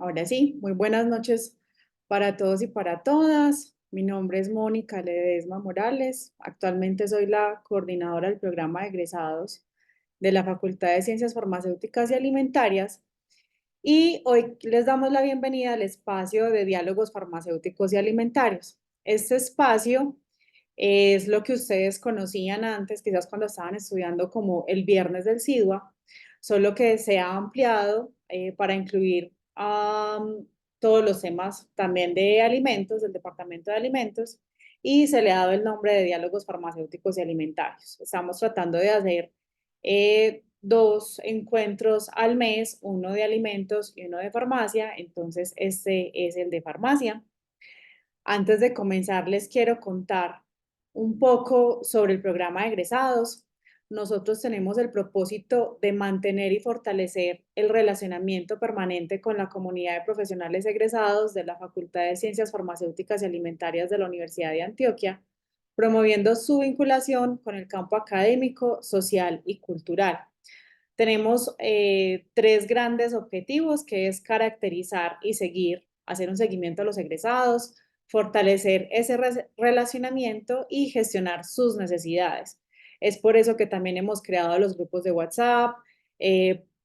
Ahora sí, muy buenas noches para todos y para todas. Mi nombre es Mónica Ledesma Morales. Actualmente soy la coordinadora del programa de egresados de la Facultad de Ciencias Farmacéuticas y Alimentarias. Y hoy les damos la bienvenida al espacio de diálogos farmacéuticos y alimentarios. Este espacio es lo que ustedes conocían antes, quizás cuando estaban estudiando como el viernes del SIDUA, solo que se ha ampliado para incluir todos los temas también de alimentos, del Departamento de Alimentos, y se le ha dado el nombre de diálogos farmacéuticos y alimentarios. Estamos tratando de hacer dos encuentros al mes, uno de alimentos y uno de farmacia, entonces este es el de farmacia. Antes de comenzar, les quiero contar un poco sobre el programa de egresados. Nosotros tenemos el propósito de mantener y fortalecer el relacionamiento permanente con la comunidad de profesionales egresados de la Facultad de Ciencias Farmacéuticas y Alimentarias de la Universidad de Antioquia, promoviendo su vinculación con el campo académico, social y cultural. Tenemos tres grandes objetivos, que es caracterizar y seguir, hacer un seguimiento a los egresados, fortalecer ese relacionamiento y gestionar sus necesidades. Es por eso que también hemos creado los grupos de WhatsApp.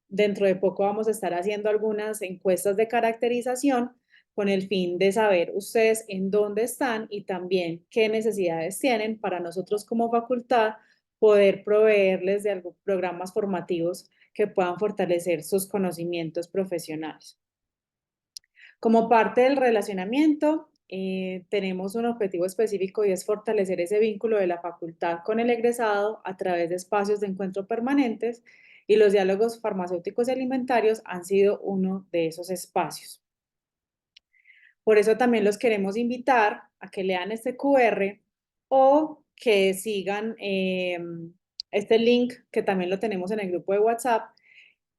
Dentro de poco vamos a estar haciendo algunas encuestas de caracterización con el fin de saber ustedes en dónde están y también qué necesidades tienen para nosotros como facultad poder proveerles de algunos programas formativos que puedan fortalecer sus conocimientos profesionales. Como parte del relacionamiento, tenemos un objetivo específico y es fortalecer ese vínculo de la facultad con el egresado a través de espacios de encuentro permanentes, y los diálogos farmacéuticos y alimentarios han sido uno de esos espacios. Por eso también los queremos invitar a que lean este QR o que sigan este link que también lo tenemos en el grupo de WhatsApp.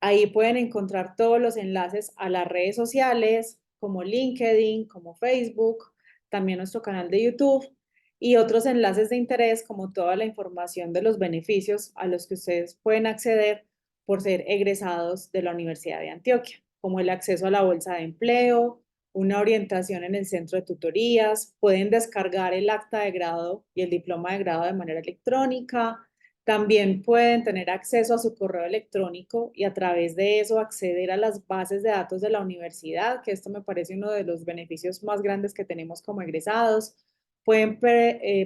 Ahí pueden encontrar todos los enlaces a las redes sociales como LinkedIn, como Facebook, también nuestro canal de YouTube y otros enlaces de interés como toda la información de los beneficios a los que ustedes pueden acceder por ser egresados de la Universidad de Antioquia, como el acceso a la bolsa de empleo, una orientación en el centro de tutorías, pueden descargar el acta de grado y el diploma de grado de manera electrónica, también pueden tener acceso a su correo electrónico y a través de eso acceder a las bases de datos de la universidad, que esto me parece uno de los beneficios más grandes que tenemos como egresados. Pueden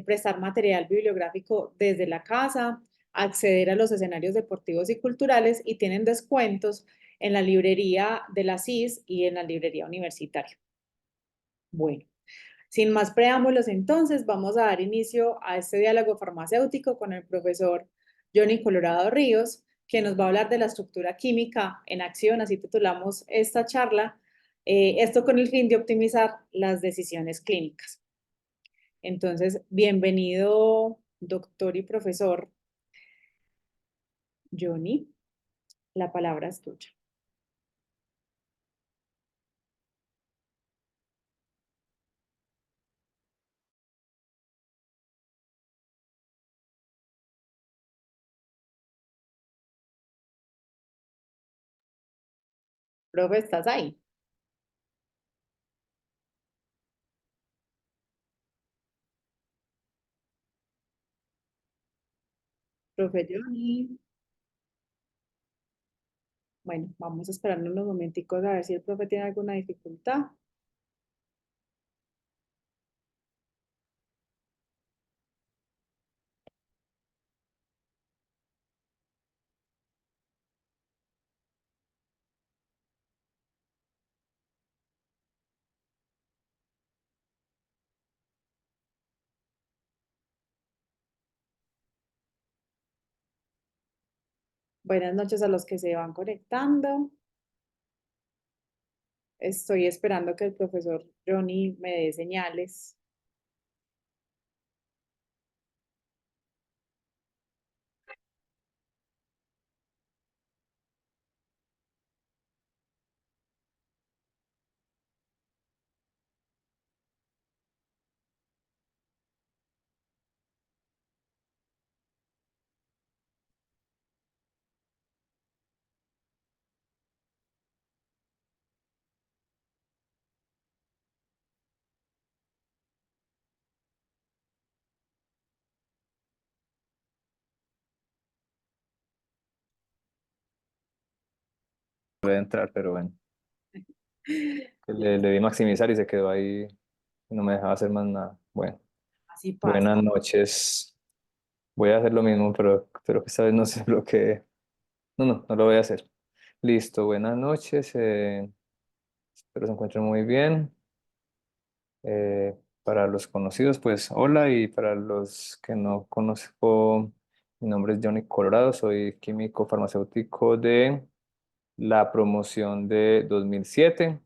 prestar material bibliográfico desde la casa, acceder a los escenarios deportivos y culturales y tienen descuentos en la librería de la CIS y en la librería universitaria. Bueno, sin más preámbulos, entonces vamos a dar inicio a este diálogo farmacéutico con el profesor Johnny Colorado Ríos, que nos va a hablar de la estructura química en acción, así titulamos esta charla, esto con el fin de optimizar las decisiones clínicas. Entonces, bienvenido, doctor y profesor Johnny, la palabra es tuya. Profe, ¿estás ahí? Profe Johnny. Bueno, vamos a esperar unos momenticos a ver si el profe tiene alguna dificultad. Buenas noches a los que se van conectando. Estoy esperando que el profesor Johnny me dé señales. volver a entrar, pero bueno, que le di maximizar y se quedó ahí, no me dejaba hacer más nada. Bueno, Así pasa. buenas noches. Voy a hacer lo mismo, pero creo que esta vez no se bloquee. No lo voy a hacer. Listo, buenas noches. Espero se encuentren muy bien. Para los conocidos, pues hola, y para los que no conozco, mi nombre es Johnny Colorado, soy químico farmacéutico de la promoción de 2007.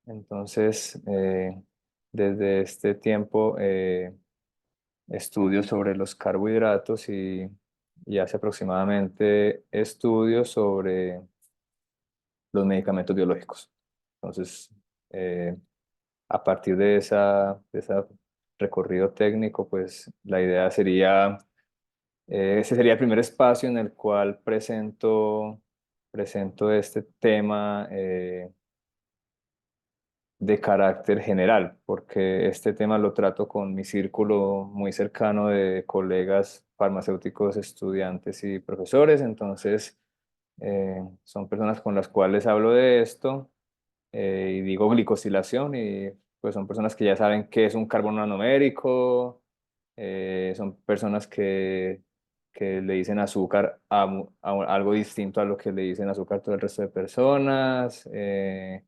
Entonces, desde este tiempo estudio sobre los carbohidratos y hace aproximadamente estudio sobre los medicamentos biológicos. Entonces, eh, a partir de ese recorrido técnico, pues la idea sería, ese sería el primer espacio en el cual presento este tema de carácter general, porque este tema lo trato con mi círculo muy cercano de colegas farmacéuticos, estudiantes y profesores. Entonces son personas con las cuales hablo de esto y digo glicosilación, y pues son personas que ya saben qué es un carbono nanomérico. Son personas que le dicen azúcar a algo distinto a lo que le dicen azúcar todo el resto de personas. Eh,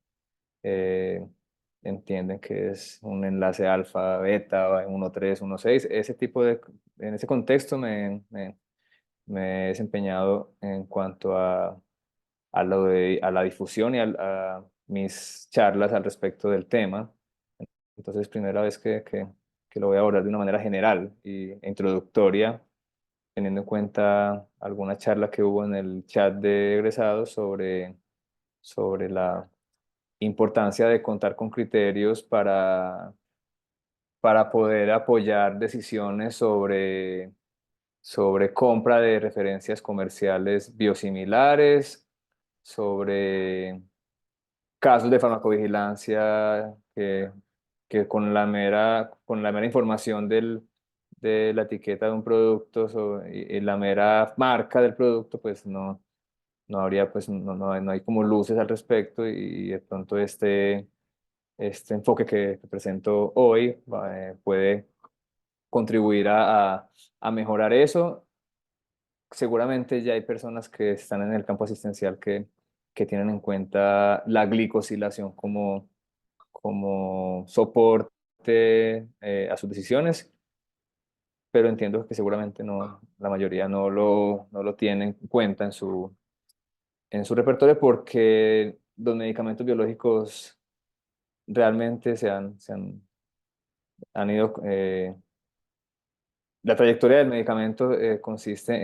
entienden que es un enlace alfa, beta, 1,3, 1,6. Ese tipo en ese contexto me he desempeñado en cuanto a la difusión y a mis charlas al respecto del tema. Entonces, primera vez que lo voy a abordar de una manera general e introductoria, teniendo en cuenta alguna charla que hubo en el chat de egresados sobre la importancia de contar con criterios para poder apoyar decisiones sobre compra de referencias comerciales biosimilares, sobre casos de farmacovigilancia que con la mera información de la etiqueta de un producto y la mera marca del producto, pues no habría, pues no hay como luces al respecto, y de pronto este enfoque que presento hoy puede contribuir a mejorar eso. Seguramente ya hay personas que están en el campo asistencial que tienen en cuenta la glicosilación como soporte a sus decisiones, pero entiendo que seguramente la mayoría no lo tienen en cuenta en su repertorio, porque los medicamentos biológicos realmente han ido, la trayectoria del medicamento consiste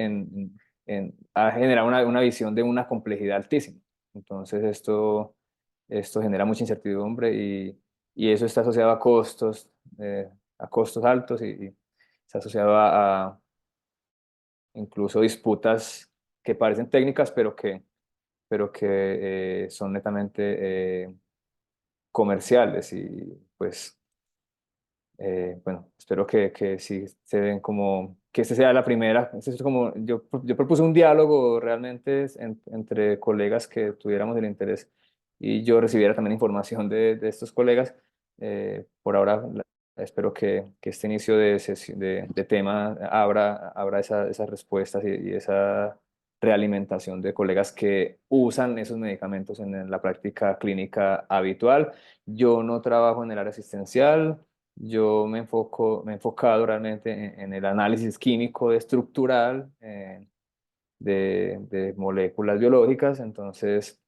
a generar una visión de una complejidad altísima. Entonces esto genera mucha incertidumbre, y eso está asociado a costos altos, y está asociado a incluso disputas que parecen técnicas, pero que son netamente comerciales. Y pues bueno, espero que sí se den como, que este sea la primera, este es como, yo propuse un diálogo realmente entre colegas, que tuviéramos el interés y yo recibiera también información de estos colegas. Por ahora espero que este inicio de tema abra esas respuestas y esa realimentación de colegas que usan esos medicamentos en la práctica clínica habitual. Yo no trabajo en el área asistencial. Yo me he enfocado realmente en el análisis químico estructural de moléculas biológicas. Entonces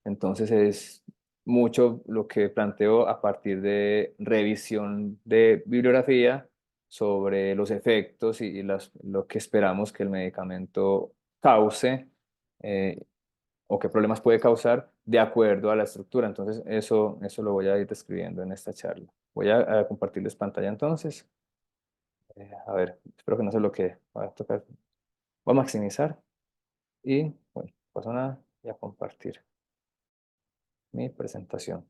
es mucho lo que planteo a partir de revisión de bibliografía sobre los efectos y lo que esperamos que el medicamento cause, eh, o qué problemas puede causar de acuerdo a la estructura. Entonces, eso lo voy a ir describiendo en esta charla. Voy a compartirles pantalla entonces. A ver, espero que no se lo que voy a tocar. Voy a maximizar y, bueno, paso nada y a compartir mi presentación.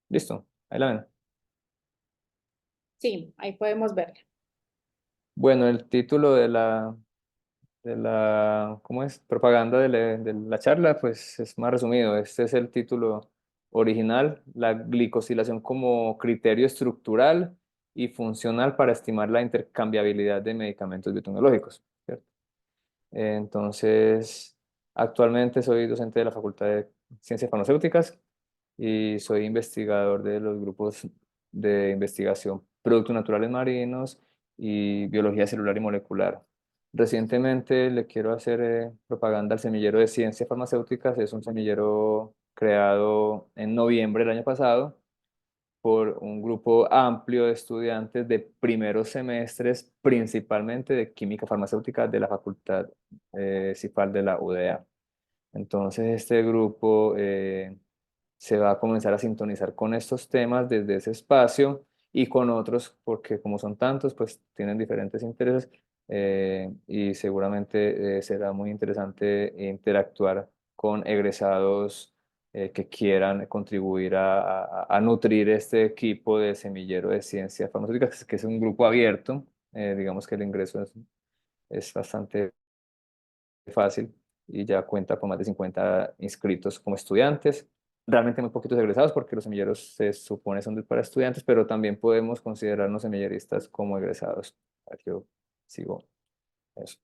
Listo, ahí la ven. Sí, ahí podemos verla. Bueno, el título ¿cómo es? Propaganda de la charla, pues es más resumido. Este es el título original, la glicosilación como criterio estructural y funcional para estimar la intercambiabilidad de medicamentos biotecnológicos, ¿cierto? Entonces, actualmente soy docente de la Facultad de Ciencias Farmacéuticas y soy investigador de los grupos de investigación Productos Naturales Marinos y Biología Celular y Molecular. Recientemente le quiero hacer propaganda al semillero de Ciencias Farmacéuticas. Es un semillero creado en noviembre del año pasado por un grupo amplio de estudiantes de primeros semestres, principalmente de química farmacéutica de la Facultad CIFAL de la UdeA. Entonces, este grupo se va a comenzar a sintonizar con estos temas desde ese espacio y con otros, porque como son tantos, pues tienen diferentes intereses y seguramente será muy interesante interactuar con egresados que quieran contribuir a nutrir este equipo de semillero de ciencias farmacéuticas, que es un grupo abierto. Digamos que el ingreso es bastante fácil y ya cuenta con más de 50 inscritos como estudiantes. Realmente muy poquitos egresados porque los semilleros se supone son para estudiantes, pero también podemos considerarnos semilleristas como egresados. Yo sigo eso.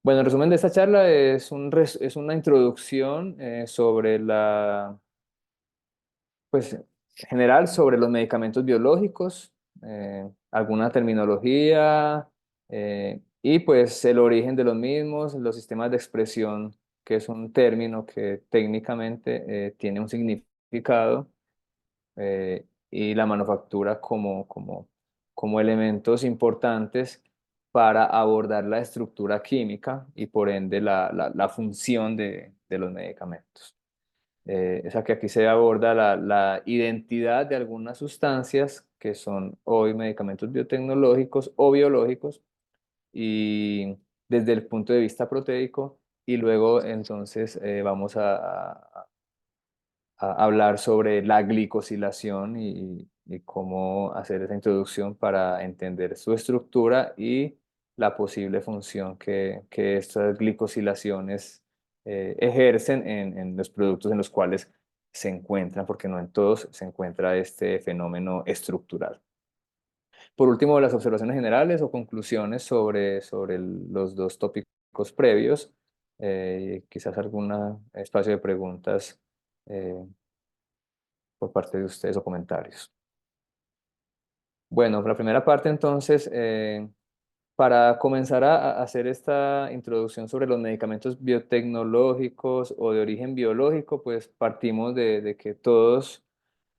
Bueno, el resumen de esta charla es una introducción sobre pues, general sobre los medicamentos biológicos, alguna terminología y pues el origen de los mismos, los sistemas de expresión, que es un término que técnicamente tiene un significado, y la manufactura como elementos importantes para abordar la estructura química y por ende la función de los medicamentos. O sea que aquí se aborda la identidad de algunas sustancias que son hoy medicamentos biotecnológicos o biológicos y desde el punto de vista proteico y luego entonces vamos a hablar sobre la glicosilación y cómo hacer esa introducción para entender su estructura y la posible función que estas glicosilaciones ejercen en los productos en los cuales se encuentran, porque no en todos se encuentra este fenómeno estructural. Por último, las observaciones generales o conclusiones sobre los dos tópicos previos, quizás algún espacio de preguntas eh, por parte de ustedes o comentarios. Bueno, la primera parte entonces, para comenzar a hacer esta introducción sobre los medicamentos biotecnológicos o de origen biológico, pues partimos de que todos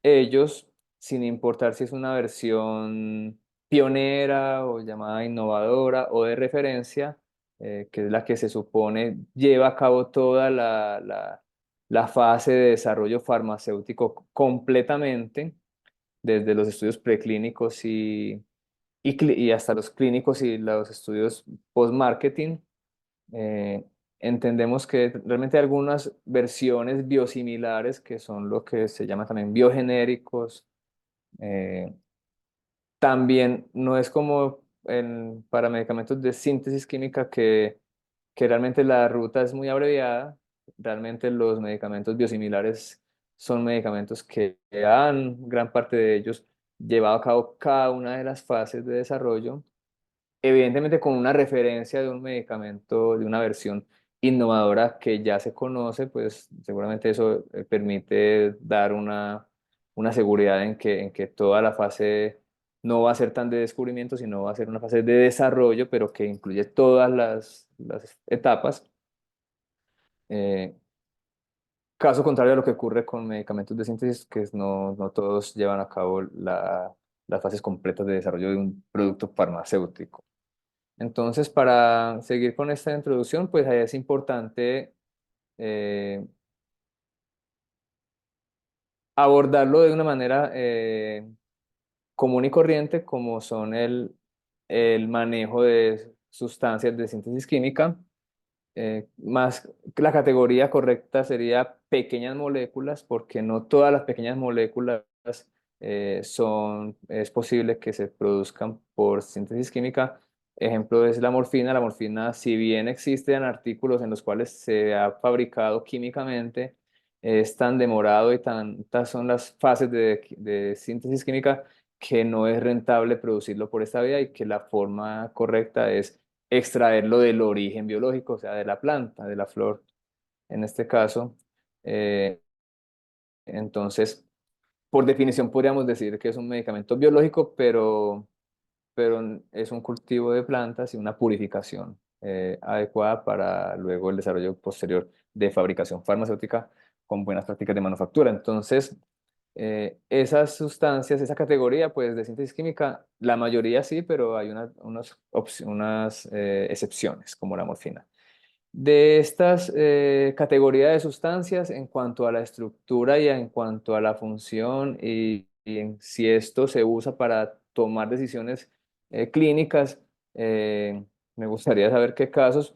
ellos, sin importar si es una versión pionera o llamada innovadora o de referencia, que es la que se supone lleva a cabo toda la fase de desarrollo farmacéutico completamente, desde los estudios preclínicos y hasta los clínicos y los estudios post-marketing. eh, Entendemos que realmente hay algunas versiones biosimilares que son lo que se llama también biogenéricos. eh, También no es como para medicamentos de síntesis química que realmente la ruta es muy abreviada. Realmente los medicamentos biosimilares son medicamentos que han, gran parte de ellos, llevado a cabo cada una de las fases de desarrollo, evidentemente con una referencia de un medicamento, de una versión innovadora que ya se conoce, pues seguramente eso permite dar una seguridad en que toda la fase no va a ser tan de descubrimiento, sino va a ser una fase de desarrollo, pero que incluye todas las etapas. Eh, Caso contrario a lo que ocurre con medicamentos de síntesis, que no todos llevan a cabo las fases completas de desarrollo de un producto farmacéutico. Entonces, para seguir con esta introducción, pues es importante eh, abordarlo de una manera común y corriente, como son el manejo de sustancias de síntesis química. Más la categoría correcta sería pequeñas moléculas, porque no todas las pequeñas moléculas es posible que se produzcan por síntesis química. Ejemplo es la morfina. La morfina, si bien existen artículos en los cuales se ha fabricado químicamente, es tan demorado y tantas son las fases de síntesis química que no es rentable producirlo por esta vía y que la forma correcta es extraerlo del origen biológico, o sea, de la planta, de la flor, en este caso. Eh, entonces, por definición podríamos decir que es un medicamento biológico, pero es un cultivo de plantas y una purificación adecuada para luego el desarrollo posterior de fabricación farmacéutica con buenas prácticas de manufactura. Entonces, esas sustancias, esa categoría pues, de síntesis química, la mayoría sí, pero hay unas excepciones, como la morfina. De estas categorías de sustancias, en cuanto a la estructura y en cuanto a la función y en si esto se usa para tomar decisiones clínicas, me gustaría saber qué casos.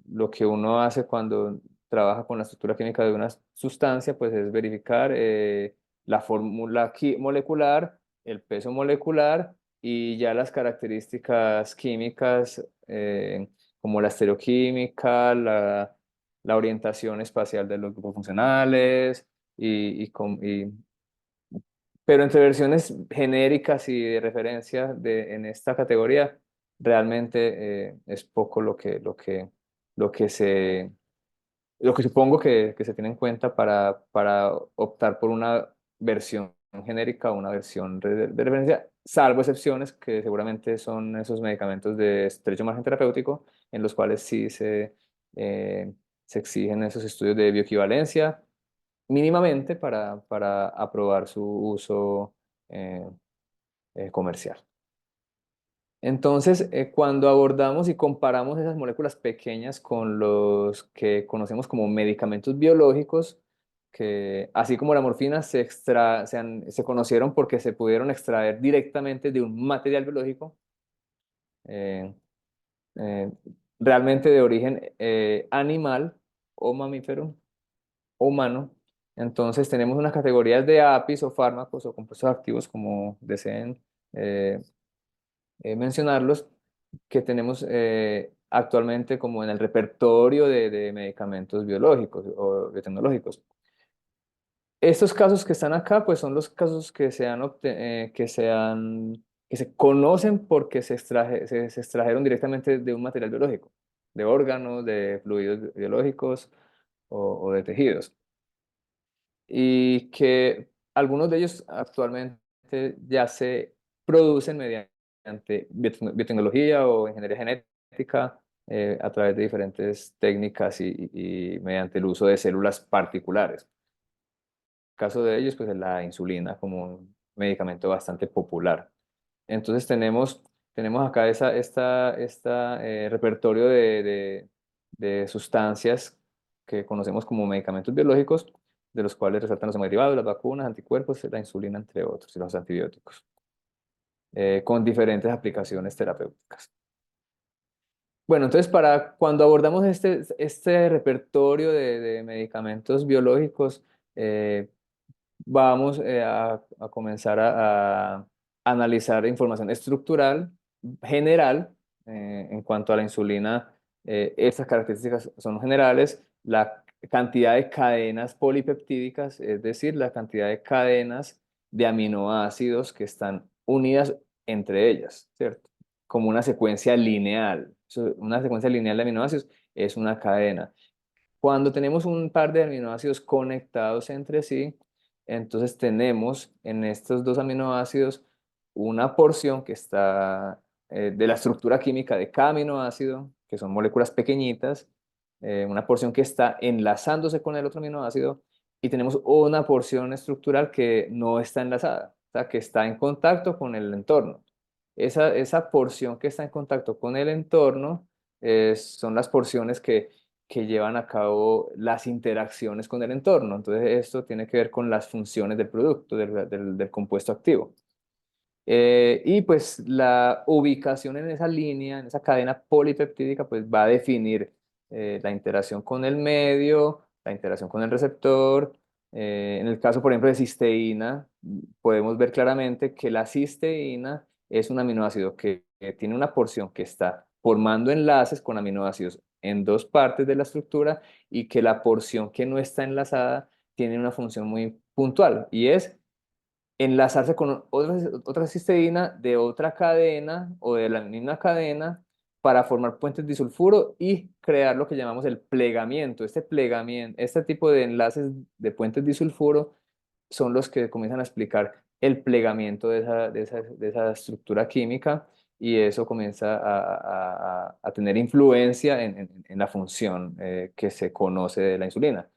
Lo que uno hace cuando trabaja con la estructura química de una sustancia, pues es verificar la fórmula molecular, el peso molecular y ya las características químicas, como la estereoquímica, la orientación espacial de los grupos funcionales, pero entre versiones genéricas y de referencia en esta categoría, realmente es poco lo que se, lo que supongo que se tiene en cuenta para optar por una versión genérica o una versión de referencia, salvo excepciones que seguramente son esos medicamentos de estrecho margen terapéutico, en los cuales sí se exigen esos estudios de bioequivalencia mínimamente para aprobar su uso eh, comercial. Entonces, cuando abordamos y comparamos esas moléculas pequeñas con los que conocemos como medicamentos biológicos, que así como la morfina se conocieron porque se pudieron extraer directamente de un material biológico, eh, eh, realmente de origen animal o mamífero o humano. Entonces, tenemos unas categorías de APIs o fármacos o compuestos activos, como deseen eh, mencionarlos, que tenemos actualmente como en el repertorio de medicamentos biológicos o biotecnológicos. Estos casos que están acá, pues son los casos que se conocen porque se extrajeron directamente de un material biológico, de órganos, de fluidos biológicos o de tejidos. Y que algunos de ellos actualmente ya se producen mediante biotecnología o ingeniería genética, a través de diferentes técnicas y mediante el uso de células particulares. El caso de ellos, pues, es la insulina como un medicamento bastante popular. Entonces tenemos acá repertorio de sustancias que conocemos como medicamentos biológicos, de los cuales resaltan los hemoderivados, las vacunas, anticuerpos, la insulina, entre otros, y los antibióticos, con diferentes aplicaciones terapéuticas. Bueno, entonces para cuando abordamos este repertorio de medicamentos biológicos, vamos a comenzar a analizar información estructural general en cuanto a la insulina. Estas características son generales. La cantidad de cadenas polipeptídicas, es decir, la cantidad de cadenas de aminoácidos que están unidas entre ellas, ¿cierto? Como una secuencia lineal. Una secuencia lineal de aminoácidos es una cadena. Cuando tenemos un par de aminoácidos conectados entre sí, entonces tenemos en estos dos aminoácidos una porción que está de la estructura química de cada aminoácido, que son moléculas pequeñitas, una porción que está enlazándose con el otro aminoácido, y tenemos una porción estructural que no está enlazada, o sea, que está en contacto con el entorno. Esa porción que está en contacto con el entorno son las porciones que llevan a cabo las interacciones con el entorno. Entonces, esto tiene que ver con las funciones del producto, del compuesto activo. Y pues la ubicación en esa línea, en esa cadena polipeptídica, pues va a definir la interacción con el medio, la interacción con el receptor. En el caso, por ejemplo, de cisteína, podemos ver claramente que la cisteína es un aminoácido que tiene una porción que está formando enlaces con aminoácidos en dos partes de la estructura y que la porción que no está enlazada tiene una función muy puntual y es enlazarse con otra cisteína de otra cadena o de la misma cadena para formar puentes disulfuro y crear lo que llamamos el plegamiento. Este tipo de enlaces de puentes disulfuro son los que comienzan a explicar el plegamiento de esa estructura química y eso comienza a tener influencia en la función que se conoce de la insulina.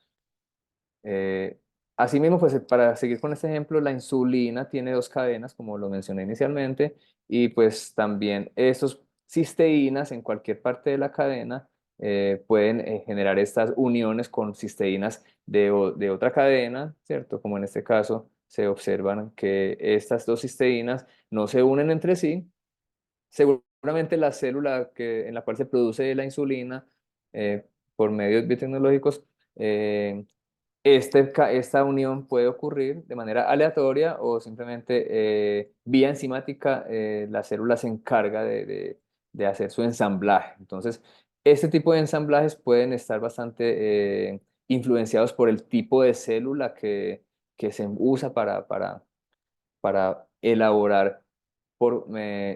Eh, Asimismo, pues para seguir con este ejemplo, la insulina tiene dos cadenas, como lo mencioné inicialmente, y pues también esos cisteínas en cualquier parte de la cadena pueden generar estas uniones con cisteínas de otra cadena, ¿cierto? Como en este caso se observan que estas dos cisteínas no se unen entre sí. Seguramente la célula en la cual se produce la insulina por medios biotecnológicos esta unión puede ocurrir de manera aleatoria o simplemente vía enzimática, la célula se encarga de hacer su ensamblaje. Entonces, este tipo de ensamblajes pueden estar bastante influenciados por el tipo de célula que se usa para elaborar,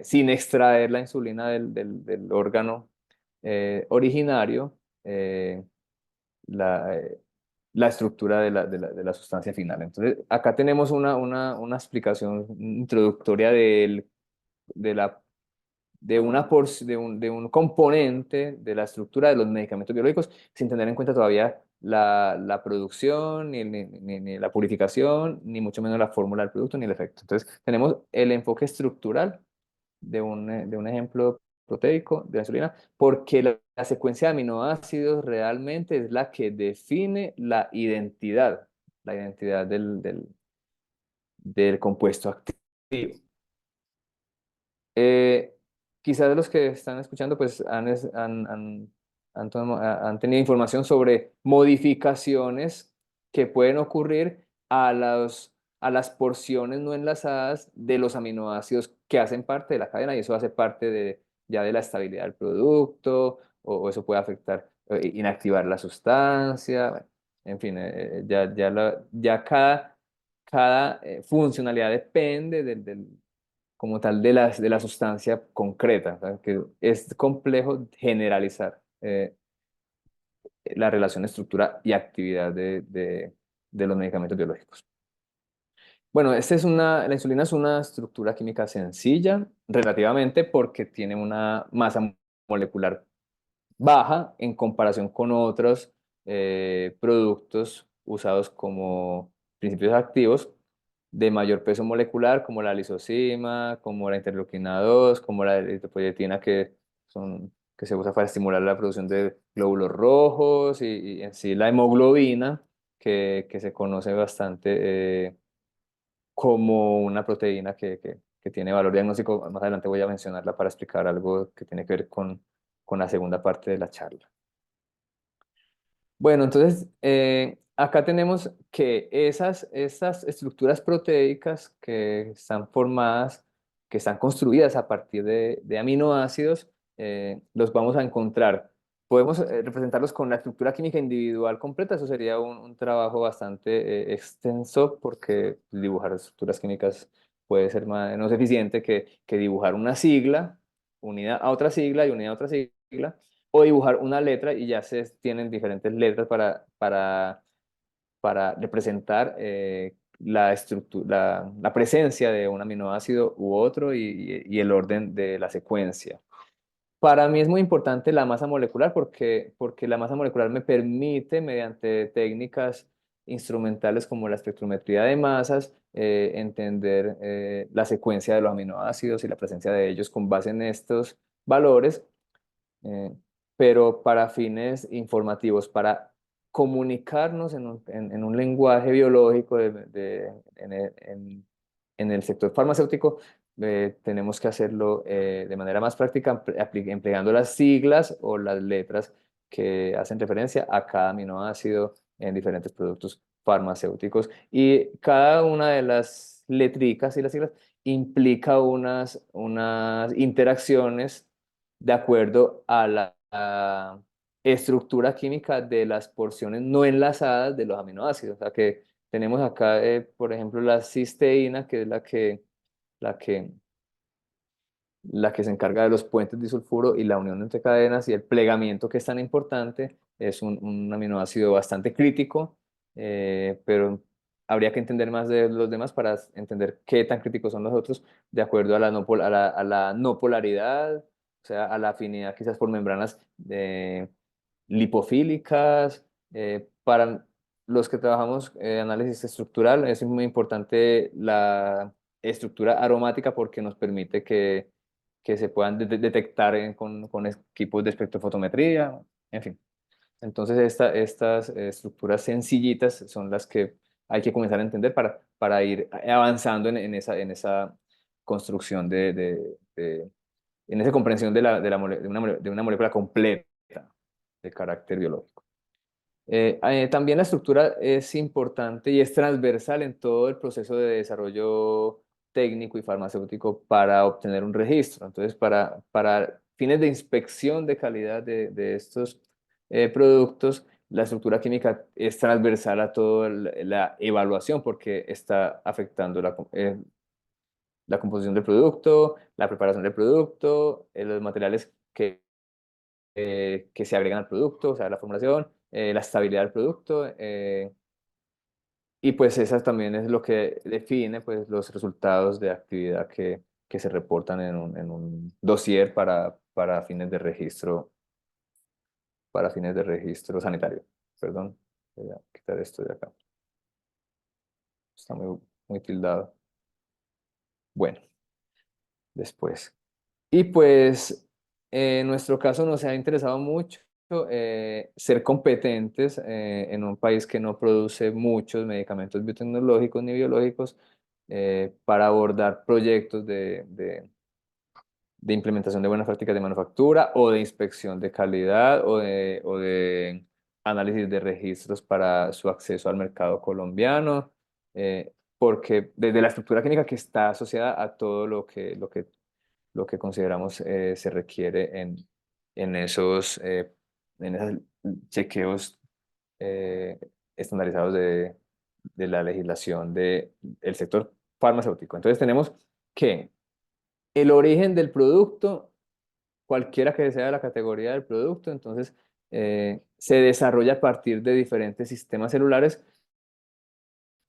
sin extraer la insulina del órgano originario. La, la estructura de la sustancia final. Entonces, acá tenemos una explicación introductoria de, la, de un componente de la estructura de los medicamentos biológicos, sin tener en cuenta todavía la producción, ni la purificación, ni mucho menos la fórmula del producto, ni el efecto. Entonces, tenemos el enfoque estructural de un ejemplo proteico de la insulina, porque la secuencia de aminoácidos realmente es la que define la identidad del compuesto activo. Eh, Quizás los que están escuchando pues han tenido información sobre modificaciones que pueden ocurrir a las porciones no enlazadas de los aminoácidos que hacen parte de la cadena y eso hace parte ya de la estabilidad del producto o eso puede afectar, inactivar la sustancia, bueno, en fin, ya cada funcionalidad depende como tal de la sustancia concreta, ¿sabes? Que es complejo generalizar la relación estructura y actividad de los medicamentos biológicos. Bueno, la insulina es una estructura química sencilla relativamente porque tiene una masa molecular baja en comparación con otros productos usados como principios activos de mayor peso molecular, como la lisozima, como la interleuquina 2, como la eritropoyetina, que se usa para estimular la producción de glóbulos rojos, y en sí la hemoglobina, que se conoce bastante como una proteína que tiene valor diagnóstico. Más adelante voy a mencionarla para explicar algo que tiene que ver con la segunda parte de la charla. Bueno, entonces acá tenemos que estas estructuras proteicas que están formadas, que están construidas a partir de aminoácidos, los vamos a encontrar. Podemos representarlos con la estructura química individual completa, eso sería un trabajo bastante extenso porque dibujar estructuras químicas puede ser menos eficiente que dibujar una sigla unida a otra sigla y unida a otra sigla o dibujar una letra y ya se tienen diferentes letras para representar la presencia de un aminoácido u otro y el orden de la secuencia. Para mí es muy importante la masa molecular porque la masa molecular me permite, mediante técnicas instrumentales como la espectrometría de masas, entender la secuencia de los aminoácidos y la presencia de ellos con base en estos valores, eh, pero para fines informativos, para comunicarnos en un lenguaje biológico en el sector farmacéutico, tenemos que hacerlo de manera más práctica, empleando las siglas o las letras que hacen referencia a cada aminoácido en diferentes productos farmacéuticos. Y cada una de las letricas y las siglas, implica unas interacciones de acuerdo a la estructura química de las porciones no enlazadas de los aminoácidos. O sea que tenemos acá, por ejemplo, la cisteína, que es la que la que se encarga de los puentes disulfuro y la unión entre cadenas, y el plegamiento, que es tan importante, es un aminoácido bastante crítico, pero habría que entender más de los demás para entender qué tan críticos son los otros, de acuerdo a la a la no polaridad, o sea, a la afinidad quizás por membranas lipofílicas. Para los que trabajamos análisis estructural, es muy importante la estructura aromática, porque nos permite que se puedan detectar con equipos de espectrofotometría, en fin. Entonces, estas estructuras sencillitas son las que hay que comenzar a entender para ir avanzando en esa construcción en esa comprensión de una molécula completa de carácter biológico. También la estructura es importante y es transversal en todo el proceso de desarrollo técnico y farmacéutico para obtener un registro. Entonces, para fines de inspección de calidad de estos productos, la estructura química es transversal a toda la evaluación, porque está afectando la composición del producto, la preparación del producto, los materiales que se agregan al producto, o sea, la formulación, la estabilidad del producto, y pues esa también es lo que define, pues, los resultados de actividad que se reportan en un dossier para fines de registro, sanitario. Perdón, voy a quitar esto de acá. Está muy tildado. Bueno, después. Y pues en nuestro caso nos ha interesado mucho ser competentes en un país que no produce muchos medicamentos biotecnológicos ni biológicos, para abordar proyectos de implementación de buenas prácticas de manufactura, o de inspección de calidad, o de análisis de registros para su acceso al mercado colombiano, porque desde la estructura clínica que está asociada a todo lo que consideramos se requiere en esos chequeos eh, estandarizados de la legislación del sector farmacéutico. Entonces tenemos que el origen del producto, cualquiera que sea la categoría del producto, entonces se desarrolla a partir de diferentes sistemas celulares,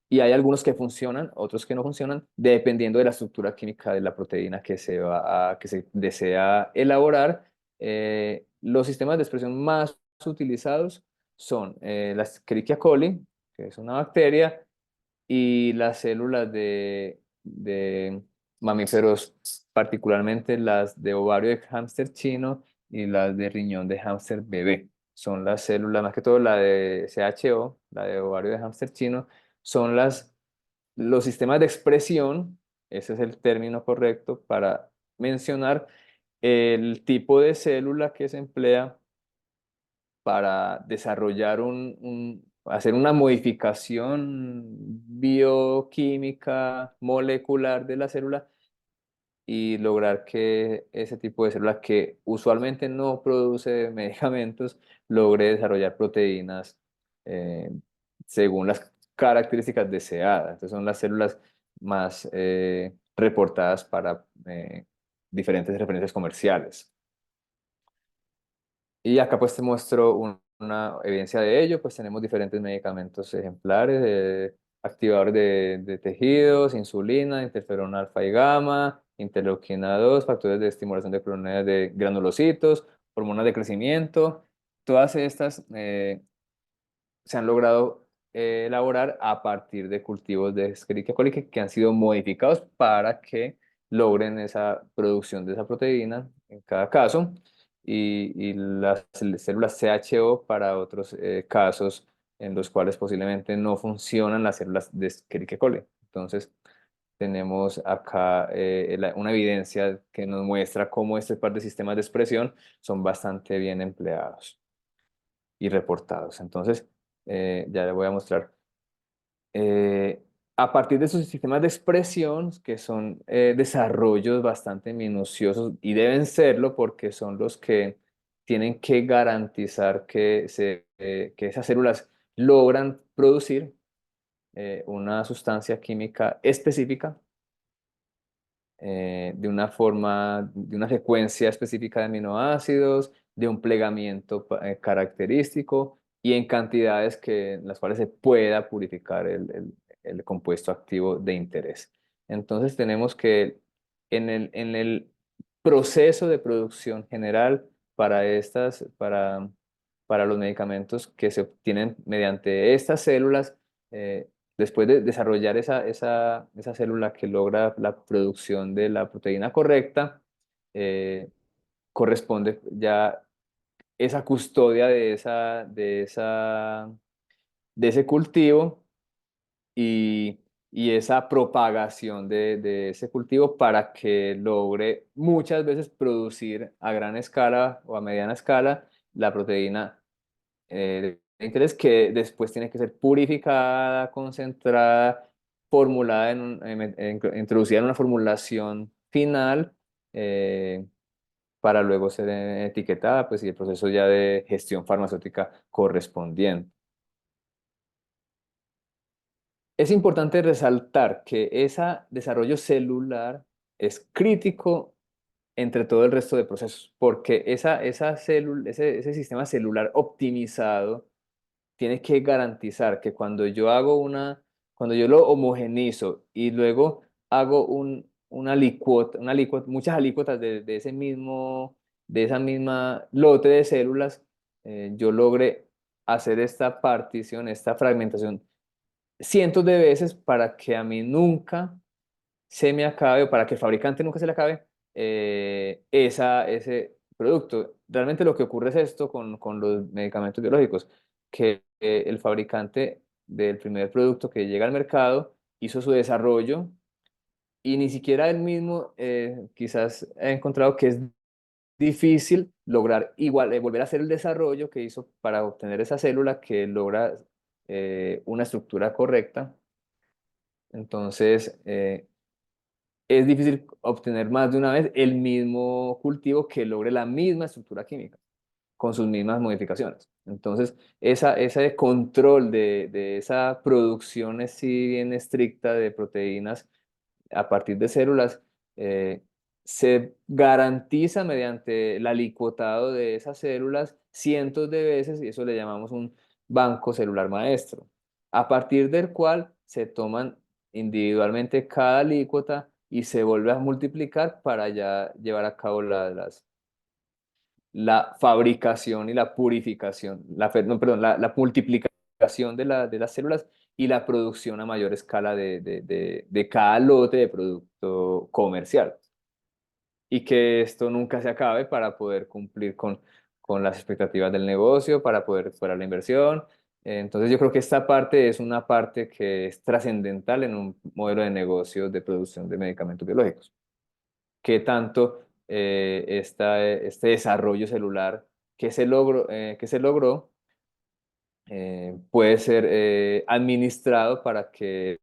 y hay algunos que funcionan, otros que no funcionan, dependiendo de la estructura química de la proteína que se desea elaborar. Los sistemas de expresión más utilizados son la Escherichia coli, que es una bacteria, y las células de mamíferos, particularmente las de ovario de hámster chino y las de riñón de hámster bebé. Son las células, más que todo la de CHO, la de ovario de hámster chino, son los sistemas de expresión, ese es el término correcto para mencionar el tipo de célula que se emplea para desarrollar hacer una modificación bioquímica molecular de la célula, y lograr que ese tipo de célula, que usualmente no produce medicamentos, logre desarrollar proteínas eh, según las características deseadas. Entonces son las células más reportadas para diferentes referencias comerciales. Y acá pues te muestro una evidencia de ello. Pues tenemos diferentes medicamentos ejemplares, activadores de tejidos, insulina, interferón alfa y gamma, interleuquina 2, factores de estimulación de clones de granulocitos, hormonas de crecimiento. Todas estas se han logrado elaborar a partir de cultivos de Escherichia coli que han sido modificados para que logren esa producción de esa proteína en cada caso, y las células CHO para otros casos en los cuales posiblemente no funcionan las células de Escherichia coli. Entonces, tenemos acá una evidencia que nos muestra cómo este par de sistemas de expresión son bastante bien empleados y reportados. Entonces, ya le voy a mostrar. a partir de esos sistemas de expresión, que son desarrollos bastante minuciosos y deben serlo porque son los que tienen que garantizar que esas células logran producir una sustancia química específica de una forma, de una secuencia específica de aminoácidos, de un plegamiento característico y en cantidades en las cuales se pueda purificar el compuesto activo de interés. Entonces tenemos que en el proceso de producción general para los medicamentos que se obtienen mediante estas células, eh, después de desarrollar esa célula que logra la producción de la proteína correcta, eh, corresponde ya esa custodia de ese cultivo y esa propagación de ese cultivo para que logre muchas veces producir a gran escala o a mediana escala la proteína de interés que después tiene que ser purificada, concentrada, formulada introducida en una formulación final para luego ser etiquetada, pues y el proceso ya de gestión farmacéutica correspondiente. Es importante resaltar que ese desarrollo celular es crítico entre todo el resto de procesos, porque esa célula, ese sistema celular optimizado tiene que garantizar que cuando yo lo homogenizo y luego hago muchas alícuotas de de esa misma lote de células, yo logre hacer esta partición, esta fragmentación cientos de veces para que a mí nunca se me acabe o para que el fabricante nunca se le acabe ese producto. Realmente lo que ocurre es esto con los medicamentos biológicos, que el fabricante del primer producto que llega al mercado hizo su desarrollo y ni siquiera él mismo quizás ha encontrado que es difícil lograr igual, volver a hacer el desarrollo que hizo para obtener esa célula que logra una estructura correcta. Entonces, es difícil obtener más de una vez el mismo cultivo que logre la misma estructura química con sus mismas modificaciones. Entonces, ese control de esa producción así bien estricta de proteínas a partir de células se garantiza mediante el alicuotado de esas células cientos de veces y eso le llamamos un banco celular maestro, a partir del cual se toman individualmente cada alícuota y se vuelve a multiplicar para ya llevar a cabo la fabricación y la purificación, no, perdón, la multiplicación de las células y la producción a mayor escala de cada lote de producto comercial. Y que esto nunca se acabe para poder cumplir con las expectativas del negocio, para poder recuperar la inversión. Entonces yo creo que esta parte es una parte que es trascendental en un modelo de negocio de producción de medicamentos biológicos. ¿Qué tanto este desarrollo celular que se logró puede ser administrado para que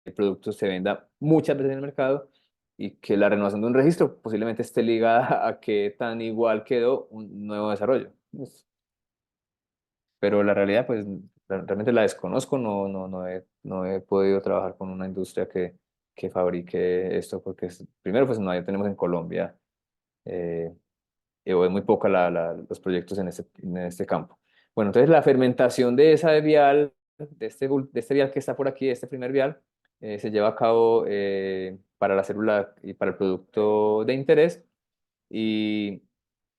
el producto se venda muchas veces en el mercado y que la renovación de un registro posiblemente esté ligada a qué tan igual quedó un nuevo desarrollo? Pero la realidad, pues realmente la desconozco, no he podido trabajar con una industria que fabrique esto, porque primero, pues no tenemos en Colombia, eh, o es muy poca los proyectos en este campo. Bueno, entonces la fermentación de esa vial, de este vial que está por aquí, este primer vial, se lleva a cabo para la célula y para el producto de interés y,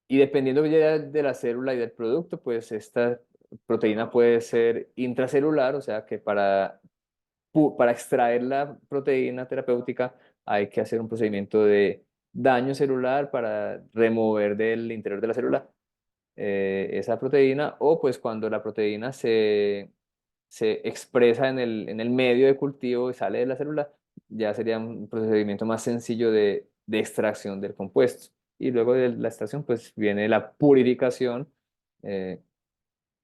y dependiendo ya de la célula y del producto, pues esta proteína puede ser intracelular, o sea que para extraer la proteína terapéutica hay que hacer un procedimiento de daño celular para remover del interior de la célula esa proteína, o pues cuando la proteína se expresa en el medio de cultivo y sale de la célula, ya sería un procedimiento más sencillo de extracción del compuesto. Y luego de la extracción, pues viene la purificación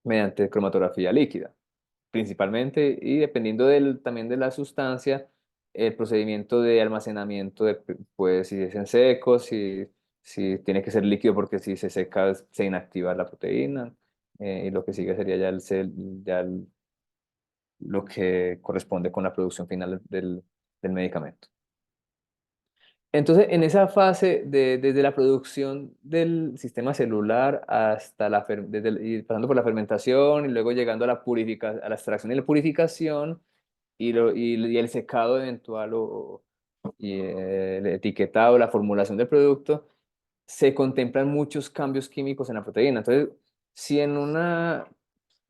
mediante cromatografía líquida. principalmente, y dependiendo también de la sustancia, el procedimiento de almacenamiento, pues si es en seco, si tiene que ser líquido porque si se seca se inactiva la proteína, y lo que sigue sería ya, lo que corresponde con la producción final del medicamento. Entonces, en esa fase, desde la producción del sistema celular hasta y pasando por la fermentación y luego llegando a a la extracción y la purificación y el secado eventual y el etiquetado, la formulación del producto, se contemplan muchos cambios químicos en la proteína. Entonces, si en una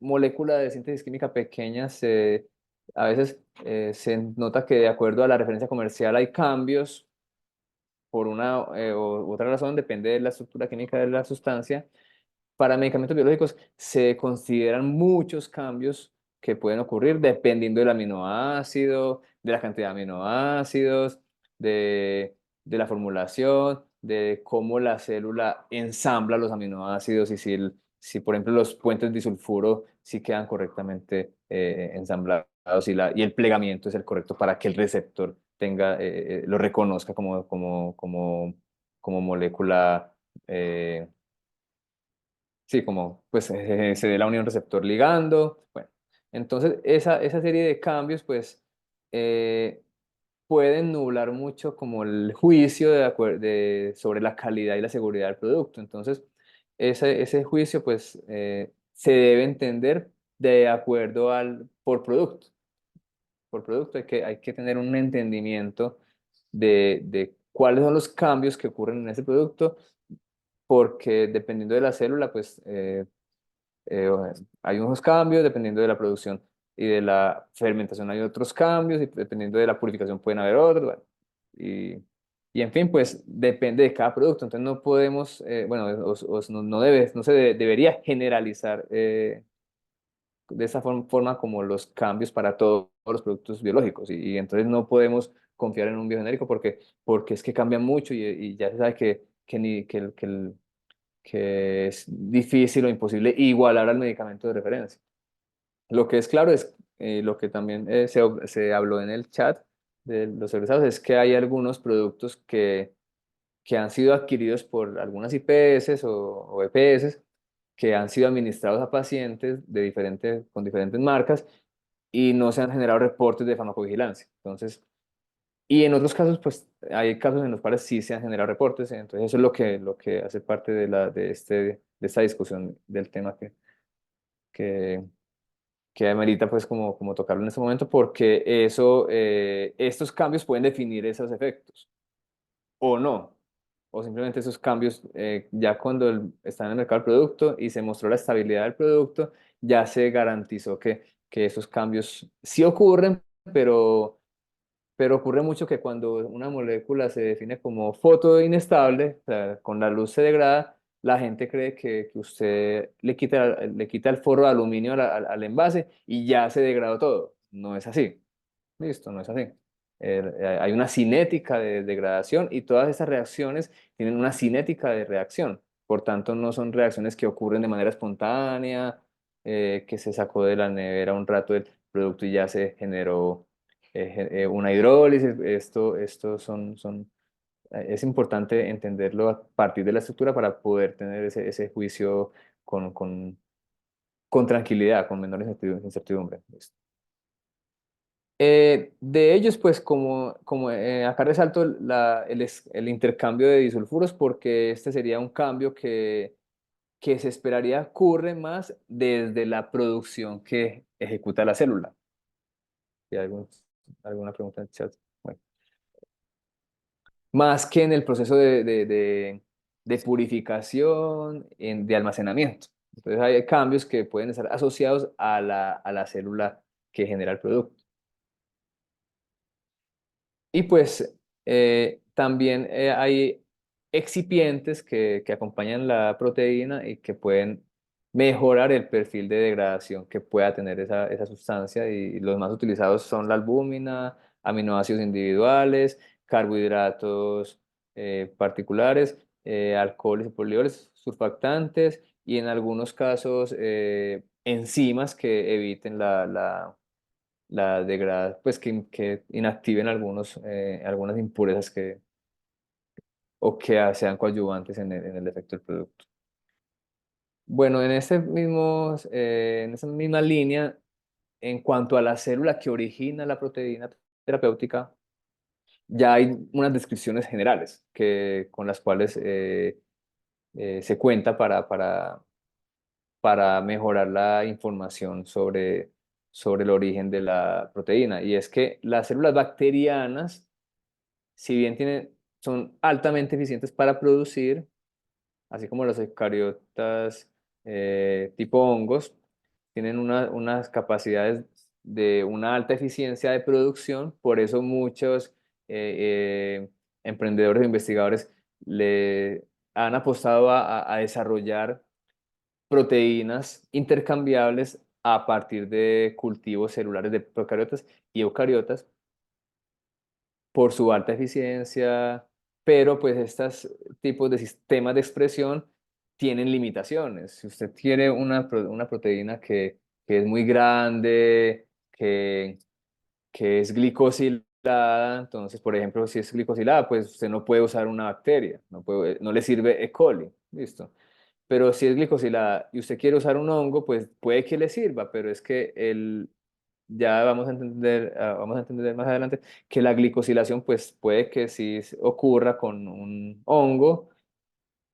molécula de síntesis química pequeña a veces se nota que de acuerdo a la referencia comercial hay cambios por una u otra razón, depende de la estructura química de la sustancia. Para medicamentos biológicos se consideran muchos cambios que pueden ocurrir dependiendo del aminoácido, de la cantidad de aminoácidos, de la formulación, de cómo la célula ensambla los aminoácidos y si por ejemplo, los puentes disulfuro sí quedan correctamente ensamblados y el plegamiento es el correcto para que el receptor lo reconozca como molécula. Sí, como pues se dé la unión receptor-ligando. Bueno, entonces esa serie de cambios pues eh, pueden nublar mucho como el juicio sobre la calidad y la seguridad del producto. Entonces ese juicio pues se debe entender de acuerdo por producto. Por producto hay que tener un entendimiento de cuáles son los cambios que ocurren en ese producto porque dependiendo de la célula, pues eh, hay unos cambios, dependiendo de la producción y de la fermentación hay otros cambios, y dependiendo de la purificación pueden haber otros, bueno, y en fin, pues depende de cada producto, entonces no podemos, bueno, no se debería generalizar de esa forma como los cambios para todos los productos biológicos, y entonces no podemos confiar en un biogenérico porque es que cambian mucho y ya se sabe que es difícil o imposible igualar al medicamento de referencia. Lo que es claro es, lo que también se habló en el chat de los egresados, es que hay algunos productos que han sido adquiridos por algunas IPS o EPS que han sido administrados a pacientes con diferentes marcas y no se han generado reportes de farmacovigilancia. Entonces, y en otros casos, pues hay casos en los cuales sí se han generado reportes, entonces eso es lo que hace parte de esta discusión del tema que, que amerita pues como tocarlo en este momento, porque estos cambios pueden definir esos efectos o no, o simplemente esos cambios ya cuando está en el mercado el producto y se mostró la estabilidad del producto, ya se garantizó que esos cambios sí ocurren, pero ocurre mucho que cuando una molécula se define como fotoinestable, o sea, con la luz se degrada, la gente cree que usted le quita el forro de aluminio al envase y ya se degradó todo. No es así. Listo, no es así. Hay una cinética de degradación y todas esas reacciones tienen una cinética de reacción. Por tanto, no son reacciones que ocurren de manera espontánea, que se sacó de la nevera un rato el producto y ya se generó una hidrólisis. Es importante entenderlo a partir de la estructura para poder tener ese juicio con, con, con tranquilidad, con menor incertidumbre. De ellos, pues acá resalto el intercambio de disulfuros porque este sería un cambio que se esperaría ocurre más desde la producción que ejecuta la célula. ¿Hay alguna pregunta en el chat? Bueno, más que en el proceso de purificación, de almacenamiento. Entonces hay cambios que pueden estar asociados a la célula que genera el producto. Y pues también hay excipientes que acompañan la proteína y que pueden mejorar el perfil de degradación que pueda tener esa sustancia. Y los más utilizados son la albúmina, aminoácidos individuales, carbohidratos particulares, alcoholes y polioles, surfactantes y en algunos casos enzimas que eviten la degradación, pues que inactiven algunas impurezas o que sean coadyuvantes en el efecto del producto. Bueno, en esa misma línea, en cuanto a la célula que origina la proteína terapéutica, ya hay unas descripciones generales con las cuales se cuenta para mejorar la información sobre el origen de la proteína. Y es que las células bacterianas, si bien son altamente eficientes para producir, así como los eucariotas tipo hongos, tienen unas capacidades de una alta eficiencia de producción, por eso muchos emprendedores e investigadores le han apostado a desarrollar proteínas intercambiables a partir de cultivos celulares de procariotas y eucariotas por su alta eficiencia, pero pues estos tipos de sistemas de expresión tienen limitaciones. Si usted quiere una proteína que es muy grande, que es glicosilada, entonces, por ejemplo, si es glicosilada, pues usted no puede usar una bacteria, no le sirve E. coli, listo. Pero si es glicosilada y usted quiere usar un hongo, pues puede que le sirva, pero es que ya vamos a entender más adelante que la glicosilación pues puede que sí ocurra con un hongo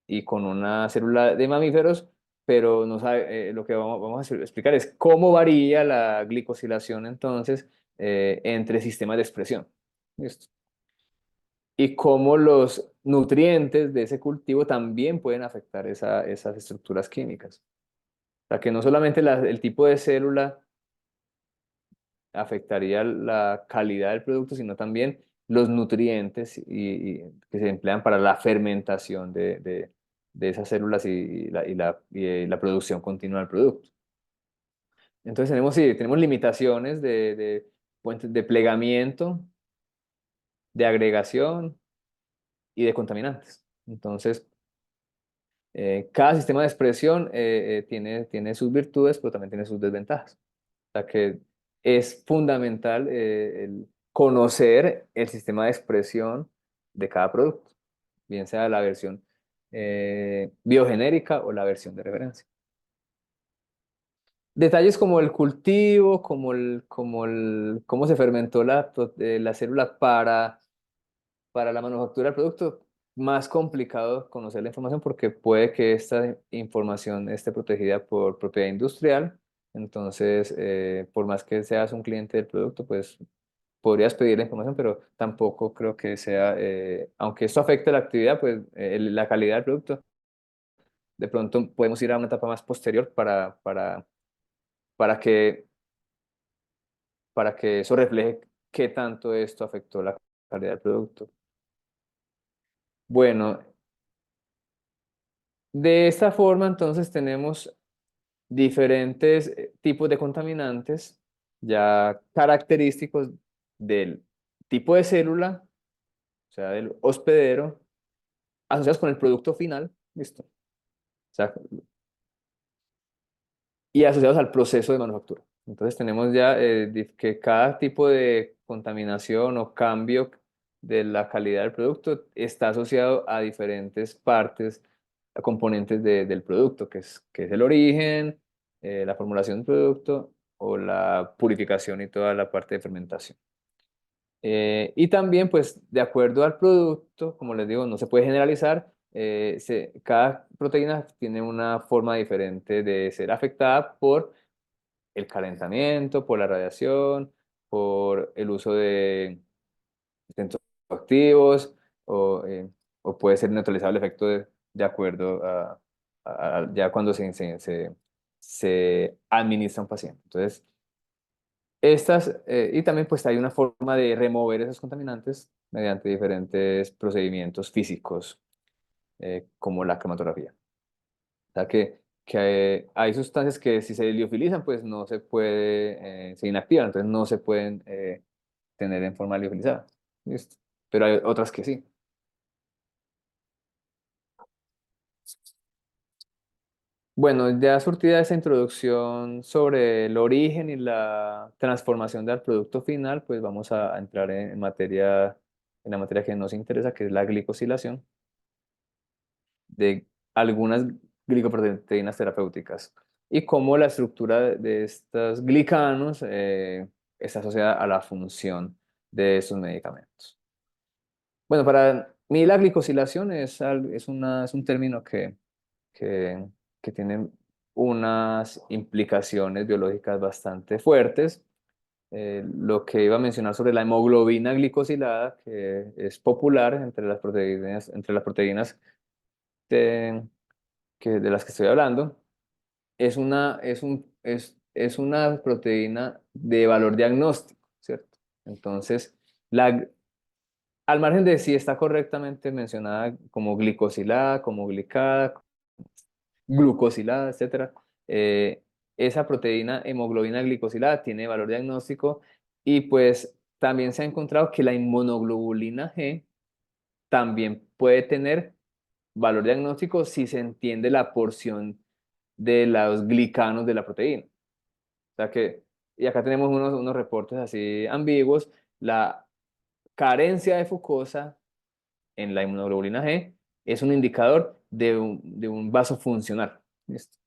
y con una célula de mamíferos, pero no sabe, lo que vamos a explicar es cómo varía la glicosilación entonces entre sistemas de expresión. ¿Listo? Y cómo los nutrientes de ese cultivo también pueden afectar esas estructuras químicas. O sea, que no solamente el tipo de célula afectaría la calidad del producto, sino también los nutrientes que se emplean para la fermentación de esas células y la producción continua del producto. Entonces sí, tenemos limitaciones de plegamiento, de agregación y de contaminantes. Entonces, cada sistema de expresión tiene sus virtudes, pero también tiene sus desventajas. O sea que es fundamental el conocer el sistema de expresión de cada producto, bien sea la versión biogenérica o la versión de referencia. Detalles como el cultivo, cómo se fermentó la célula para la manufactura del producto, más complicado conocer la información porque puede que esta información esté protegida por propiedad industrial. Entonces, por más que seas un cliente del producto, pues podrías pedir la información, pero tampoco creo que sea, aunque esto afecte la actividad, pues la calidad del producto, de pronto podemos ir a una etapa más posterior para que, para que eso refleje qué tanto esto afectó la calidad del producto. Bueno, de esta forma entonces tenemos diferentes tipos de contaminantes ya característicos del tipo de célula, o sea, del hospedero, asociados con el producto final, listo, o sea, y asociados al proceso de manufactura. Entonces tenemos ya que cada tipo de contaminación o cambio de la calidad del producto está asociado a diferentes partes, a componentes del producto, que es el origen, la formulación del producto o la purificación y toda la parte de fermentación. Y también, pues, de acuerdo al producto, como les digo, no se puede generalizar. Cada proteína tiene una forma diferente de ser afectada por el calentamiento, por la radiación, por el uso de activos o puede ser neutralizable el efecto de acuerdo ya cuando se administra a un paciente. Entonces, y también pues hay una forma de remover esos contaminantes mediante diferentes procedimientos físicos, como la cromatografía. O sea que hay sustancias que si se liofilizan, pues no se puede, se inactivan, entonces no se pueden tener en forma liofilizada. ¿Listo? Pero hay otras que sí. Bueno, ya surtida esa introducción sobre el origen y la transformación del producto final, pues vamos a entrar en materia, en la materia que nos interesa, que es la glicosilación de algunas glicoproteínas terapéuticas y cómo la estructura de estos glicanos está asociada a la función de estos medicamentos. Bueno, para mí la glicosilación es un término que, que tiene unas implicaciones biológicas bastante fuertes. Lo que iba a mencionar sobre la hemoglobina glicosilada, que es popular entre las proteínas de, de las que estoy hablando, es una proteína de valor diagnóstico, ¿cierto? Entonces, al margen de si está correctamente mencionada como glicosilada, como glicada, glucosilada, etcétera, esa proteína hemoglobina glicosilada tiene valor diagnóstico y pues también se ha encontrado que la inmunoglobulina G también puede tener valor diagnóstico si se entiende la porción de los glicanos de la proteína. O sea que, y acá tenemos unos reportes así ambiguos, la carencia de fucosa en la inmunoglobulina G es un indicador de un vaso funcional. ¿Listo?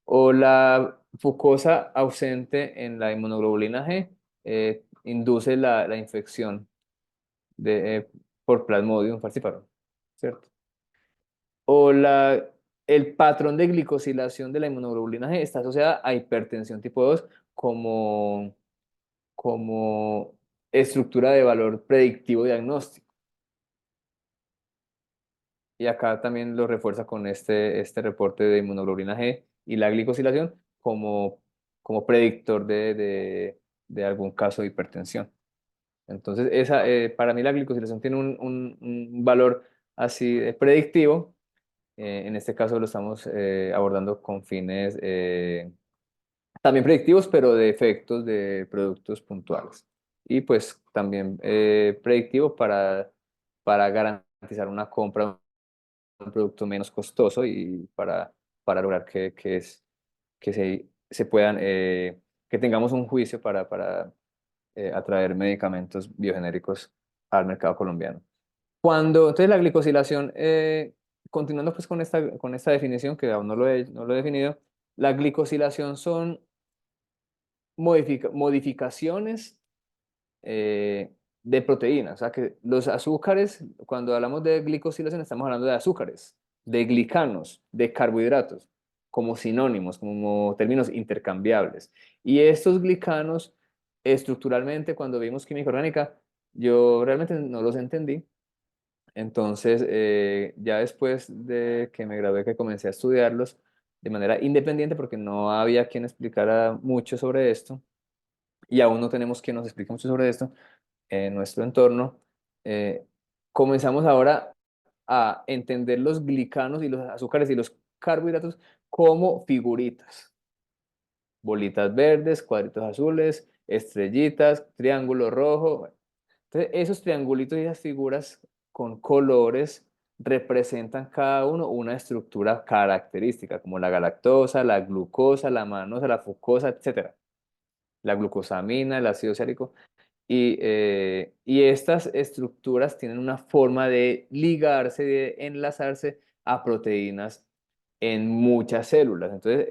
O la fucosa ausente en la inmunoglobulina G induce la infección de, por Plasmodium falciparum, ¿cierto? O el patrón de glicosilación de la inmunoglobulina G está asociada a hipertensión tipo 2 como, como estructura de valor predictivo diagnóstico. Y acá también lo refuerza con este reporte de inmunoglobulina G y la glicosilación como predictor de algún caso de hipertensión. Entonces, para mí la glicosilación tiene un valor así de predictivo. En este caso lo estamos abordando con fines también predictivos, pero de efectos de productos puntuales. Y pues también predictivo para garantizar una compra un producto menos costoso y para lograr que se puedan, que tengamos un juicio para atraer medicamentos biogenéricos al mercado colombiano. Entonces la glicosilación, continuando pues con esta definición que aún no lo he definido, la glicosilación son modificaciones de proteínas. O sea que los azúcares, cuando hablamos de glicosilación, estamos hablando de azúcares, de glicanos, de carbohidratos, como sinónimos, como términos intercambiables. Y estos glicanos, estructuralmente, cuando vimos química orgánica, yo realmente no los entendí. Entonces, ya después de que me gradué, que comencé a estudiarlos de manera independiente, porque no había quien explicara mucho sobre esto, y aún no tenemos quien nos explique mucho sobre esto, en nuestro entorno, eh, comenzamos ahora a entender los glicanos y los azúcares y los carbohidratos como figuritas, bolitas verdes, cuadritos azules, estrellitas, triángulo rojo. Bueno, entonces, esos triangulitos y esas figuras con colores representan cada uno una estructura característica, como la galactosa, la glucosa, la manosa, la fructosa, etcétera. La glucosamina, el ácido sálico. Y estas estructuras tienen una forma de ligarse, de enlazarse a proteínas en muchas células. Entonces,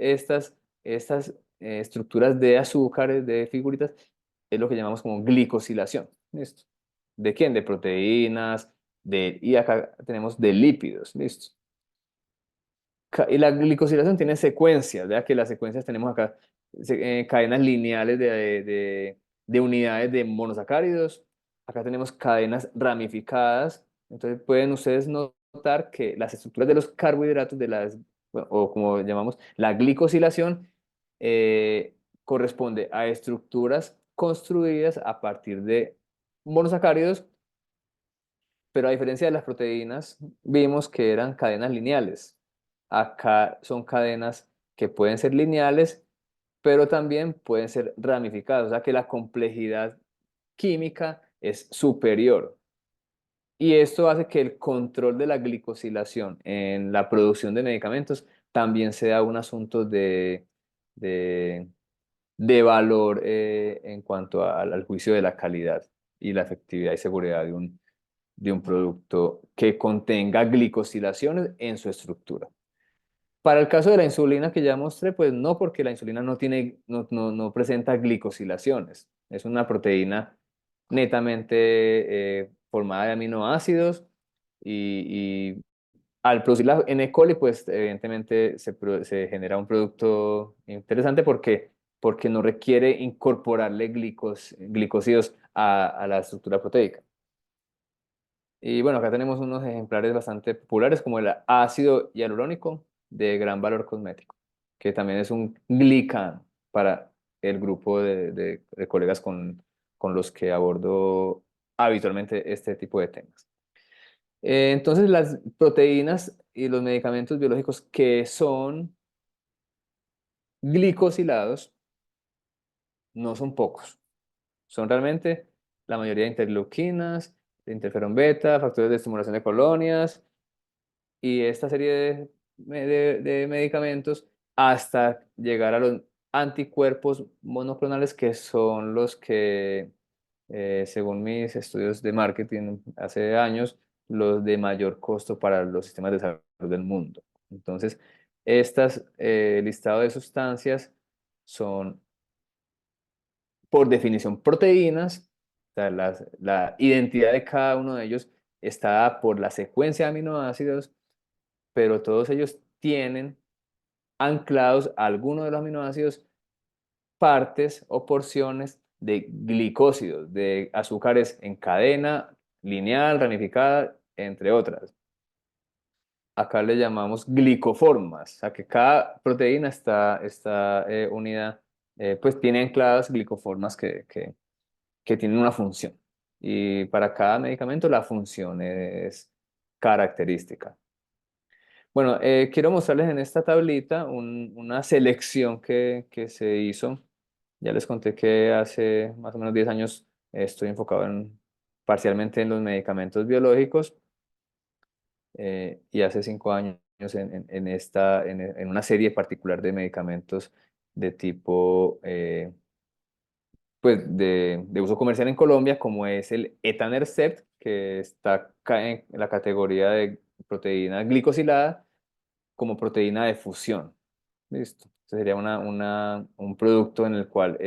estas estructuras de azúcares, de figuritas, es lo que llamamos como glicosilación. ¿Listo? ¿De quién? De proteínas, y acá tenemos de lípidos. ¿Listo? Y la glicosilación tiene secuencias, ¿verdad? Que las secuencias tenemos acá cadenas lineales de unidades de monosacáridos. Acá tenemos cadenas ramificadas. Entonces pueden ustedes notar que las estructuras de los carbohidratos, bueno, o como llamamos, la glicosilación, eh, corresponde a estructuras construidas a partir de monosacáridos, pero a diferencia de las proteínas, vimos que eran cadenas lineales. Acá son cadenas que pueden ser lineales, pero también pueden ser ramificadas, o sea que la complejidad química es superior. Y esto hace que el control de la glicosilación en la producción de medicamentos también se da un asunto de, de valor en cuanto al juicio de la calidad y la efectividad y seguridad de un producto que contenga glicosilaciones en su estructura. Para el caso de la insulina que ya mostré, pues no, porque la insulina no presenta glicosilaciones. Es una proteína netamente formada de aminoácidos y al producirla en E. coli, pues evidentemente se genera un producto interesante porque no requiere incorporarle glicósidos a la estructura proteica. Y bueno, acá tenemos unos ejemplares bastante populares como el ácido hialurónico de gran valor cosmético, que también es un glicán para el grupo de colegas con los que abordo habitualmente este tipo de temas. Entonces, las proteínas y los medicamentos biológicos que son glicosilados no son pocos. Son realmente la mayoría de interleuquinas, de interferón beta, factores de estimulación de colonias y esta serie de medicamentos hasta llegar a los anticuerpos monoclonales que son los que, según mis estudios de marketing hace años, los de mayor costo para los sistemas de salud del mundo. Entonces, estas listado de sustancias son, por definición, proteínas. O sea, la identidad de cada uno de ellos está dada por la secuencia de aminoácidos, pero todos ellos tienen anclados a alguno de los aminoácidos partes o porciones de glicósidos, de azúcares en cadena, lineal, ramificada, entre otras. Acá le llamamos glicoformas, o sea que cada proteína está unida, pues tiene ancladas glicoformas que tienen una función. Y para cada medicamento la función es característica. Bueno, quiero mostrarles en esta tablita una selección que se hizo. Ya les conté que hace más o menos 10 años estoy enfocado parcialmente en los medicamentos biológicos y hace 5 años en una serie particular de medicamentos de tipo pues de uso comercial en Colombia, como es el etanercept, que está en la categoría de proteína glicosilada como proteína de fusión. Listo. Este sería un producto en el cual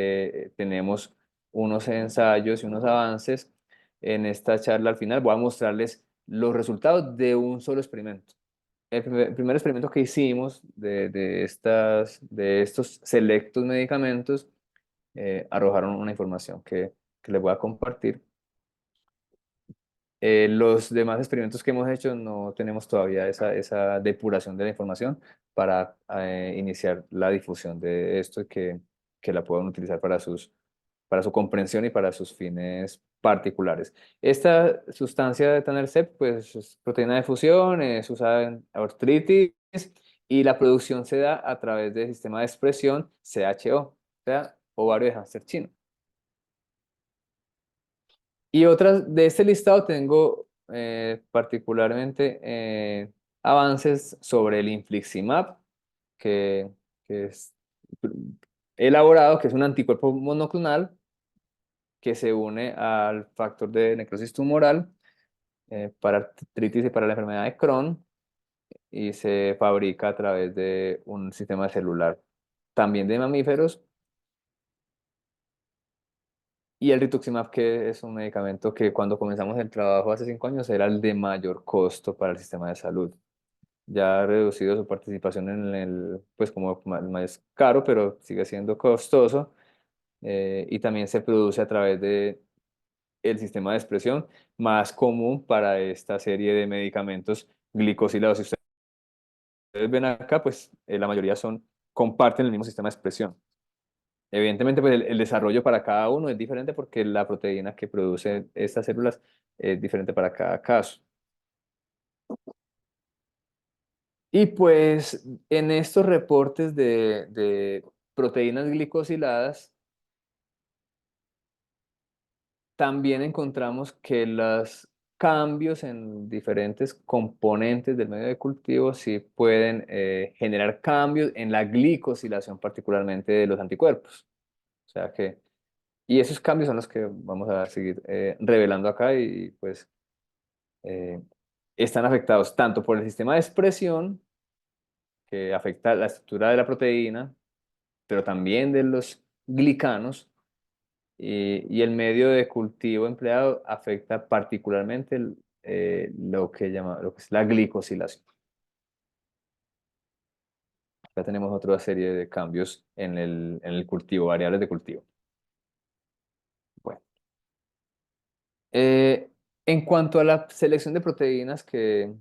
tenemos unos ensayos y unos avances. En esta charla al final voy a mostrarles los resultados de un solo experimento. El primer experimento que hicimos de estos selectos medicamentos arrojaron una información que les voy a compartir. Los demás experimentos que hemos hecho no tenemos todavía esa depuración de la información para iniciar la difusión de esto y que la puedan utilizar para su comprensión y para sus fines particulares. Esta sustancia de Etanercept, pues es proteína de fusión, es usada en artritis y la producción se da a través del sistema de expresión CHO, o sea, ovario de hámster chino. Y otras de este listado tengo particularmente avances sobre el infliximab, que, que es elaborado, que es un anticuerpo monoclonal que se une al factor de necrosis tumoral para artritis y para la enfermedad de Crohn y se fabrica a través de un sistema celular también de mamíferos. Y el rituximab, que es un medicamento que cuando comenzamos el trabajo hace 5 años era el de mayor costo para el sistema de salud. Ya ha reducido su participación en pues como más caro, pero sigue siendo costoso. Y también se produce a través de el sistema de expresión más común para esta serie de medicamentos glicosilados. Si ustedes ven acá, pues la mayoría comparten el mismo sistema de expresión. Evidentemente, pues el desarrollo para cada uno es diferente porque la proteína que produce estas células es diferente para cada caso. Y pues en estos reportes de proteínas glicosiladas, también encontramos que las cambios en diferentes componentes del medio de cultivo sí pueden generar cambios en la glicosilación particularmente de los anticuerpos. O sea que, y esos cambios son los que vamos a seguir revelando acá y pues eh, están afectados tanto por el sistema de expresión, que afecta la estructura de la proteína, pero también de los glicanos, y el medio de cultivo empleado afecta particularmente lo que es la glicosilación. Acá tenemos otra serie de cambios en el cultivo, variables de cultivo. Bueno, eh, en cuanto a la selección de proteínas que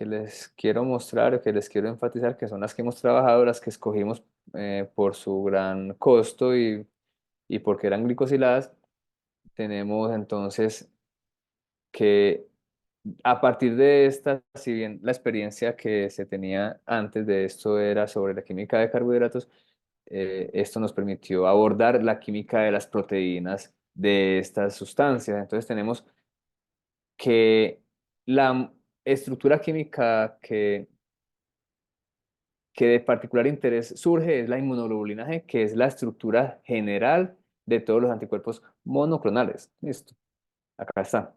les quiero mostrar o que les quiero enfatizar, que son las que hemos trabajado, las que escogimos por su gran costo y porque eran glicosiladas, tenemos entonces que a partir de esta, si bien la experiencia que se tenía antes de esto era sobre la química de carbohidratos, esto nos permitió abordar la química de las proteínas de estas sustancias. Entonces tenemos que la estructura química que de particular interés surge es la inmunoglobulina G, que es la estructura general de todos los anticuerpos monoclonales. Listo, acá está.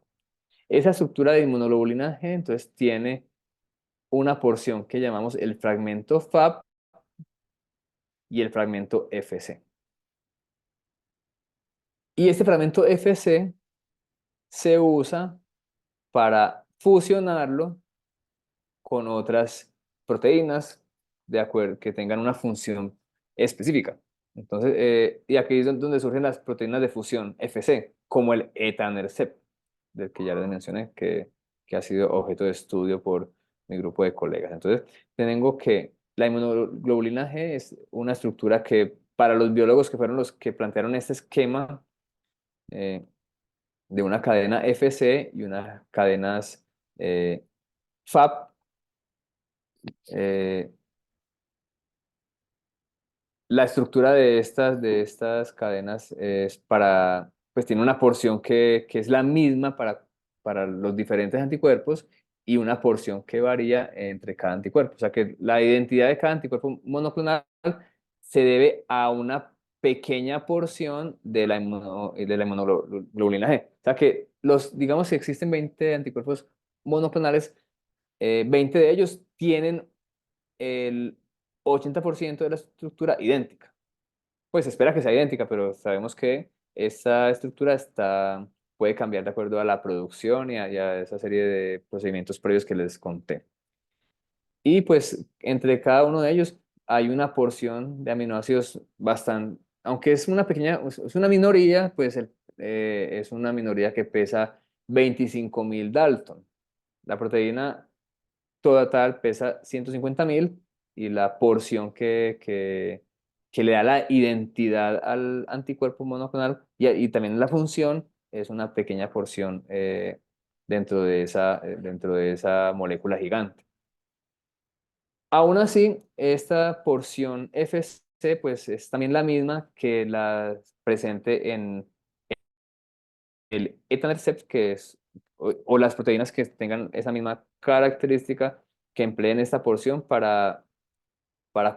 Esa estructura de inmunoglobulina G entonces tiene una porción que llamamos el fragmento Fab y el fragmento FC. Y este fragmento FC se usa para fusionarlo con otras proteínas de acuerdo que tengan una función específica. Entonces, y aquí es donde surgen las proteínas de fusión FC, como el etanercept, del que ya les mencioné, que ha sido objeto de estudio por mi grupo de colegas. Entonces, tengo que la inmunoglobulina G es una estructura que para los biólogos que fueron los que plantearon este esquema eh, de una cadena FC y unas cadenas FAB, eh, la estructura de estas cadenas es pues tiene una porción que es la misma para los diferentes anticuerpos y una porción que varía entre cada anticuerpo. O sea que la identidad de cada anticuerpo monoclonal se debe a una pequeña porción de la inmunoglobulina G. O sea que digamos que existen 20 anticuerpos monoclonales, 20 de ellos tienen el 80% de la estructura idéntica. Pues se espera que sea idéntica, pero sabemos que esa estructura puede cambiar de acuerdo a la producción y a esa serie de procedimientos previos que les conté. Y pues entre cada uno de ellos hay una porción de aminoácidos bastante, aunque es una pequeña, es una minoría, pues es una minoría que pesa 25.000 Dalton. La proteína total pesa 150.000 y la porción que le da la identidad al anticuerpo monoclonal y también la función es una pequeña porción dentro de esa molécula gigante. Aún así, esta porción FC pues, es también la misma que la presente en el etanercept, o las proteínas que tengan esa misma característica que empleen esta porción para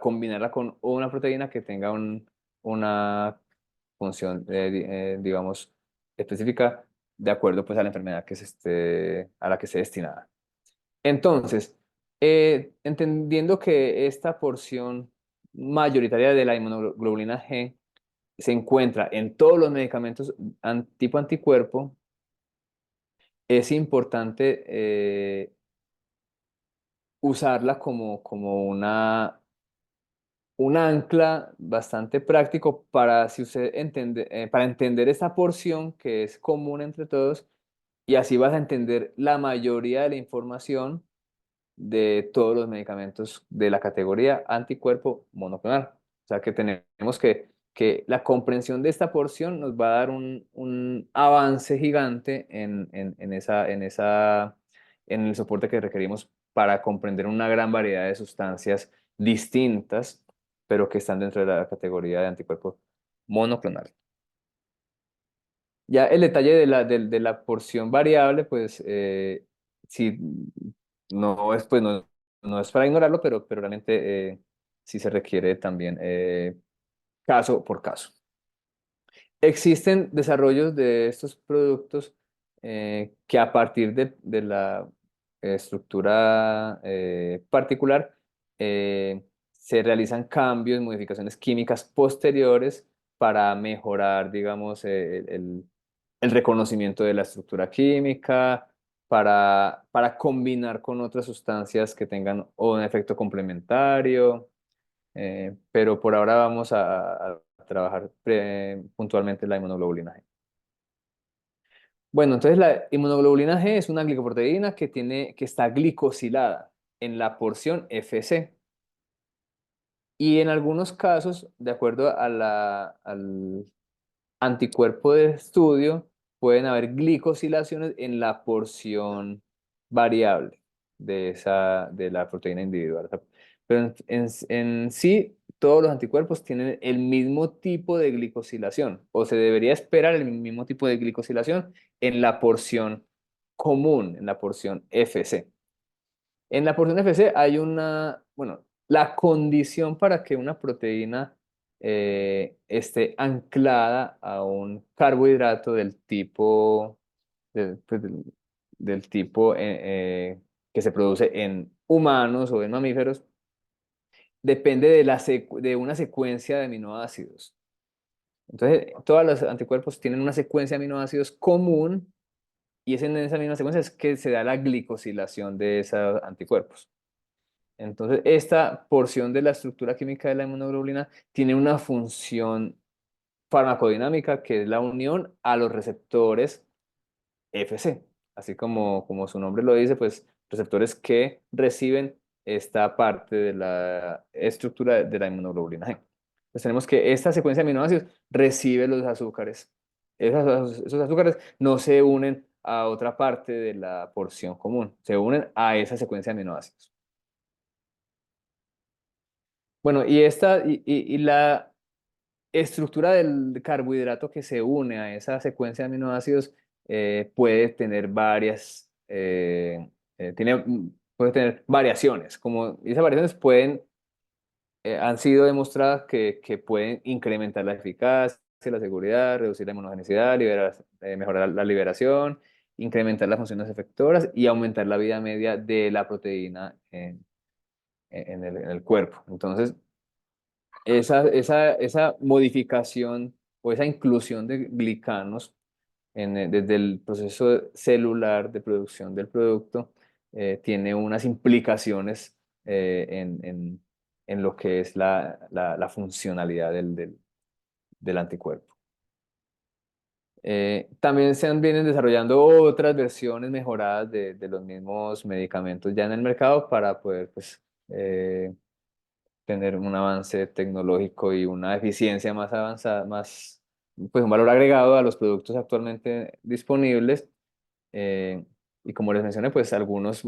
combinarla con una proteína que tenga una función, digamos, específica de acuerdo pues, a la enfermedad a la que esté destinada. Entonces, entendiendo que esta porción mayoritaria de la inmunoglobulina G se encuentra en todos los medicamentos tipo anticuerpo, es importante usarla como un ancla bastante práctico para, si usted para entender esta porción que es común entre todos y así vas a entender la mayoría de la información de todos los medicamentos de la categoría anticuerpo monoclonal. O sea que tenemos que la comprensión de esta porción nos va a dar un avance gigante en el soporte que requerimos para comprender una gran variedad de sustancias distintas, pero que están dentro de la categoría de anticuerpo monoclonal. Ya el detalle de la porción variable, pues sí, no es, pues, no es para ignorarlo, pero realmente sí se requiere también caso por caso. Existen desarrollos de estos productos que a partir de la estructura particular se realizan cambios, modificaciones químicas posteriores para mejorar, digamos, el reconocimiento de la estructura química, para combinar con otras sustancias que tengan un efecto complementario. Pero por ahora vamos a trabajar puntualmente la inmunoglobulina G. Bueno, entonces la inmunoglobulina G es una glicoproteína que está glicosilada en la porción Fc. Y en algunos casos, de acuerdo al anticuerpo de estudio, pueden haber glicosilaciones en la porción variable de la proteína individual. Pero en sí, todos los anticuerpos tienen el mismo tipo de glicosilación, o se debería esperar el mismo tipo de glicosilación en la porción común, en la porción FC. En la porción FC hay bueno, la condición para que una proteína esté anclada a un carbohidrato pues, del tipo que se produce en humanos o en mamíferos, depende de una secuencia de aminoácidos. Entonces, todos los anticuerpos tienen una secuencia de aminoácidos común y es en esa misma secuencia es que se da la glicosilación de esos anticuerpos. Entonces, esta porción de la estructura química de la inmunoglobulina tiene una función farmacodinámica que es la unión a los receptores FC. Así como su nombre lo dice, pues receptores que reciben esta parte de la estructura de la inmunoglobulina G. Entonces tenemos que esta secuencia de aminoácidos recibe los azúcares. Esos azúcares no se unen a otra parte de la porción común, se unen a esa secuencia de aminoácidos. Bueno, y la estructura del carbohidrato que se une a esa secuencia de aminoácidos puede tener puede tener variaciones, y esas variaciones han sido demostradas que pueden incrementar la eficacia, la seguridad, reducir la inmunogenicidad, mejorar la liberación, incrementar las funciones efectoras y aumentar la vida media de la proteína en el cuerpo. Entonces, esa modificación o esa inclusión de glicanos desde el proceso celular de producción del producto tiene unas implicaciones en lo que es la funcionalidad del anticuerpo. También vienen desarrollando otras versiones mejoradas de los mismos medicamentos ya en el mercado para poder pues, tener un avance tecnológico y una eficiencia más avanzada, pues un valor agregado a los productos actualmente disponibles. Eh, y como les mencioné, pues algunos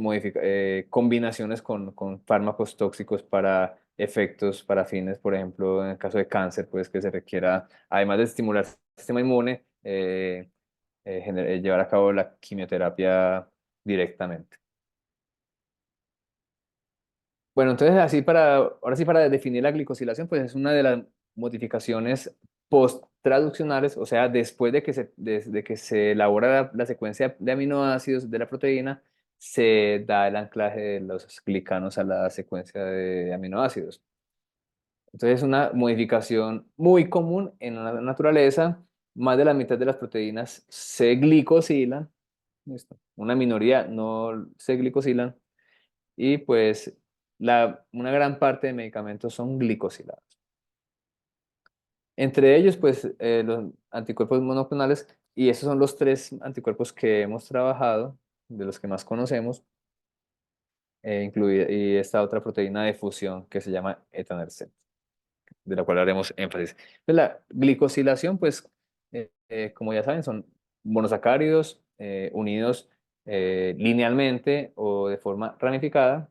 combinaciones con fármacos tóxicos para efectos, para fines, por ejemplo, en el caso de cáncer, pues que se requiera, además de estimular el sistema inmune, llevar a cabo la quimioterapia directamente. Bueno, entonces ahora sí para definir la glicosilación, pues es una de las modificaciones post-traduccionales, o sea, después de que se elabora la secuencia de aminoácidos de la proteína, se da el anclaje de los glicanos a la secuencia de aminoácidos. Entonces es una modificación muy común en la naturaleza, más de la mitad de las proteínas se glicosilan, ¿listo? Una minoría no se glicosilan y pues una gran parte de medicamentos son glicosilados. Entre ellos, pues los anticuerpos monoclonales, y esos son los tres anticuerpos que hemos trabajado, de los que más conocemos, y esta otra proteína de fusión que se llama etanercept, de la cual haremos énfasis. Entonces, la glicosilación, pues, como ya saben, son monosacáridos unidos linealmente o de forma ramificada.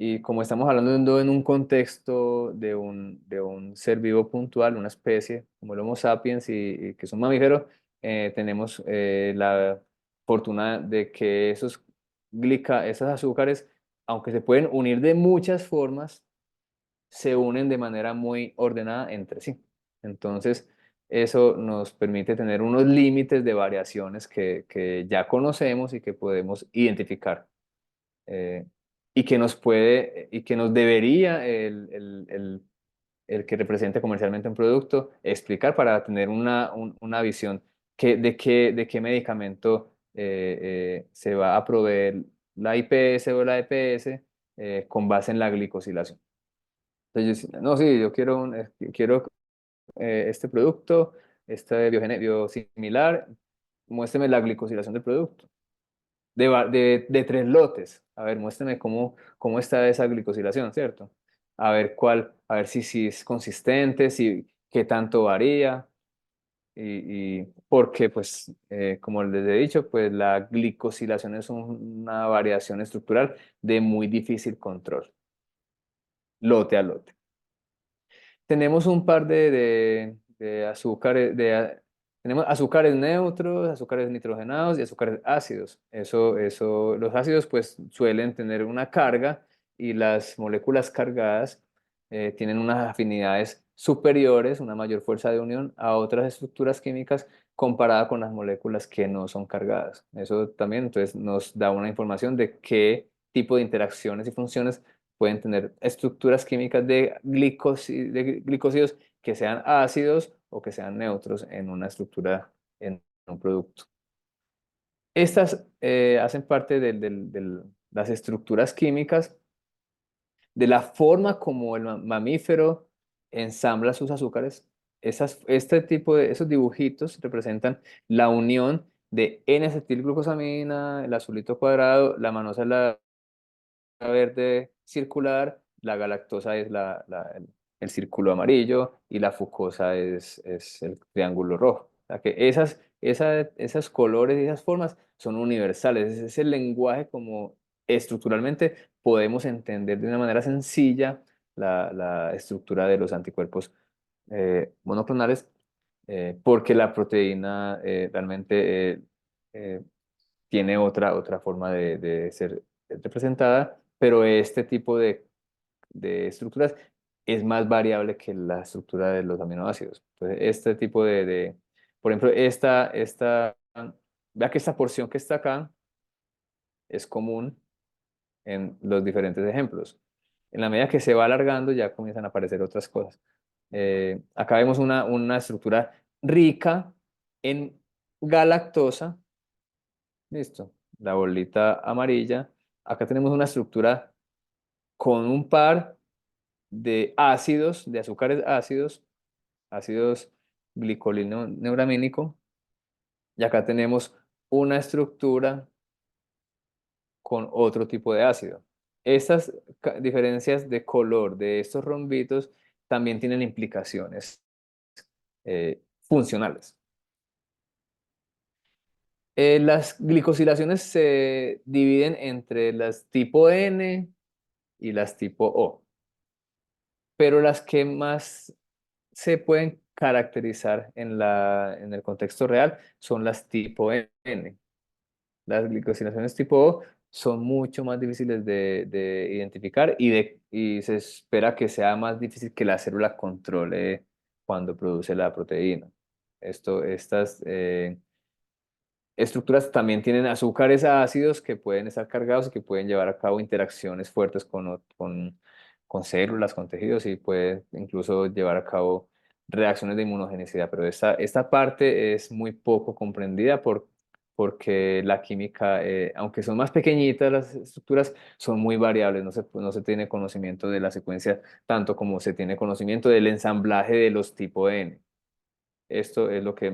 Y como estamos hablando en un contexto de un ser vivo puntual, una especie como el Homo sapiens y que es un mamífero, tenemos la fortuna de que esos azúcares, aunque se pueden unir de muchas formas, se unen de manera muy ordenada entre sí. Entonces, eso nos permite tener unos límites de variaciones que ya conocemos y que podemos identificar. eh, y que nos debería el que represente comercialmente un producto explicar para tener una visión de qué medicamento se va a proveer la IPS o la EPS con base en la glicosilación. Entonces, no, sí, yo quiero, quiero este producto, este biosimilar, muéstreme la glicosilación del producto. De 3 lotes. A ver, muéstrame cómo está esa glicosilación, ¿cierto? A ver a ver si es consistente, qué tanto varía. Porque, pues, como les he dicho, pues la glicosilación es una variación estructural de muy difícil control, lote a lote. Tenemos un par de azúcares, tenemos azúcares neutros, azúcares nitrogenados y azúcares ácidos. Los ácidos pues suelen tener una carga y las moléculas cargadas tienen unas afinidades superiores, una mayor fuerza de unión a otras estructuras químicas comparada con las moléculas que no son cargadas. Eso también entonces nos da una información de qué tipo de interacciones y funciones pueden tener estructuras químicas de glicósidos que sean ácidos o que sean neutros en una estructura, en un producto. Estas hacen parte de las estructuras químicas, de la forma como el mamífero ensambla sus azúcares. Esos dibujitos representan la unión de N-acetilglucosamina, el azulito cuadrado, la manosa es la verde circular, la galactosa es el círculo amarillo y la fucosa es el triángulo rojo. O sea que esos colores y esas formas son universales. Es el lenguaje como estructuralmente podemos entender de una manera sencilla la estructura de los anticuerpos monoclonales, porque la proteína realmente eh, tiene otra forma de ser representada, pero este tipo de estructuras es más variable que la estructura de los aminoácidos. Entonces, este tipo por ejemplo, vea que esta porción que está acá es común en los diferentes ejemplos. En la medida que se va alargando, ya comienzan a aparecer otras cosas. Acá vemos una estructura rica en galactosa. Listo. La bolita amarilla. Acá tenemos una estructura con un par de ácidos, de azúcares ácidos, ácidos glicolineuramínico. Y acá tenemos una estructura con otro tipo de ácido. Estas diferencias de color de estos rombitos también tienen implicaciones funcionales. Las glicosilaciones se dividen entre las tipo N y las tipo O, pero las que más se pueden caracterizar en el contexto real son las tipo N. Las glicosilaciones tipo O son mucho más difíciles de identificar y se espera que sea más difícil que la célula controle cuando produce la proteína. Estas estructuras también tienen azúcares ácidos que pueden estar cargados y que pueden llevar a cabo interacciones fuertes con células, con tejidos y puede incluso llevar a cabo reacciones de inmunogenicidad. Pero esta parte es muy poco comprendida porque la química, aunque son más pequeñitas las estructuras, son muy variables. No se tiene conocimiento de la secuencia tanto como se tiene conocimiento del ensamblaje de los tipo N. Esto es lo que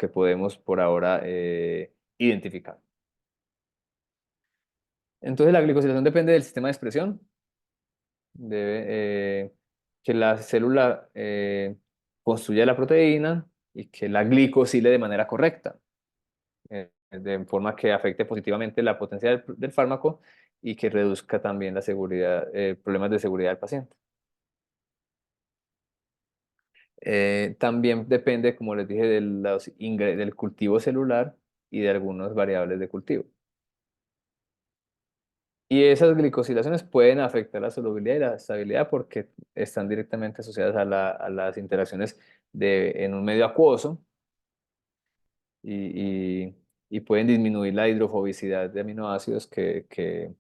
podemos por ahora identificar. Entonces la glicosilación depende del sistema de expresión. Debe que la célula construya la proteína y que la glicosile de manera correcta, de forma que afecte positivamente la potencia del fármaco y que reduzca también la seguridad, problemas de seguridad del paciente. También depende, como les dije, del cultivo celular y de algunas variables de cultivo. Y esas glicosilaciones pueden afectar la solubilidad y la estabilidad porque están directamente asociadas a las interacciones en un medio acuoso y, y pueden disminuir la hidrofobicidad de aminoácidos que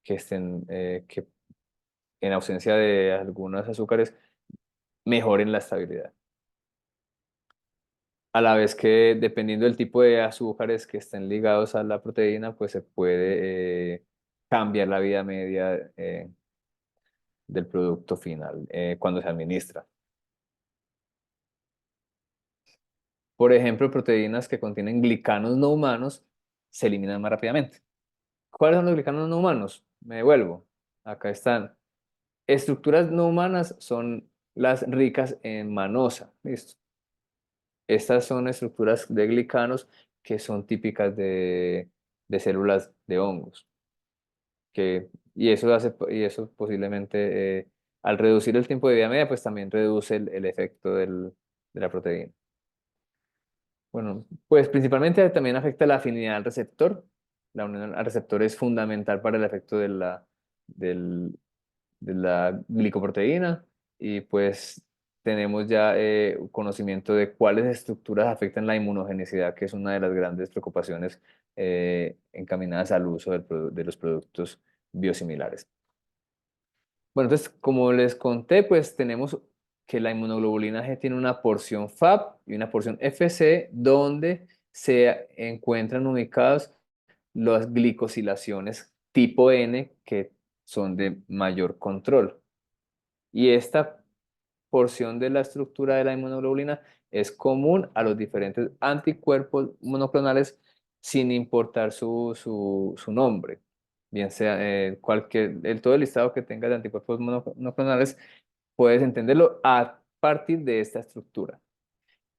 en ausencia de algunos azúcares mejoren la estabilidad. A la vez que dependiendo del tipo de azúcares que estén ligados a la proteína, pues se puede cambiar la vida media del producto final cuando se administra. Por ejemplo, proteínas que contienen glicanos no humanos se eliminan más rápidamente. ¿Cuáles son los glicanos no humanos? Me devuelvo. Acá están. Estructuras no humanas son las ricas en manosa. ¿Listo? Estas son estructuras de glicanos que son típicas de células de hongos. Y eso posiblemente, al reducir el tiempo de vida media, pues también reduce el efecto de la proteína. Bueno, pues principalmente también afecta la afinidad al receptor. La unión al receptor es fundamental para el efecto del- de la glicoproteína y pues tenemos ya conocimiento de cuáles estructuras afectan la inmunogenicidad, que es una de las grandes preocupaciones encaminadas al uso de los productos biosimilares. Bueno, entonces, como les conté, pues tenemos que la inmunoglobulina G tiene una porción FAB y una porción FC, donde se encuentran ubicadas las glicosilaciones tipo N, que son de mayor control. Y esta porción de la estructura de la inmunoglobulina es común a los diferentes anticuerpos monoclonales sin importar su nombre. Bien sea todo el listado que tenga de anticuerpos monoclonales, puedes entenderlo a partir de esta estructura.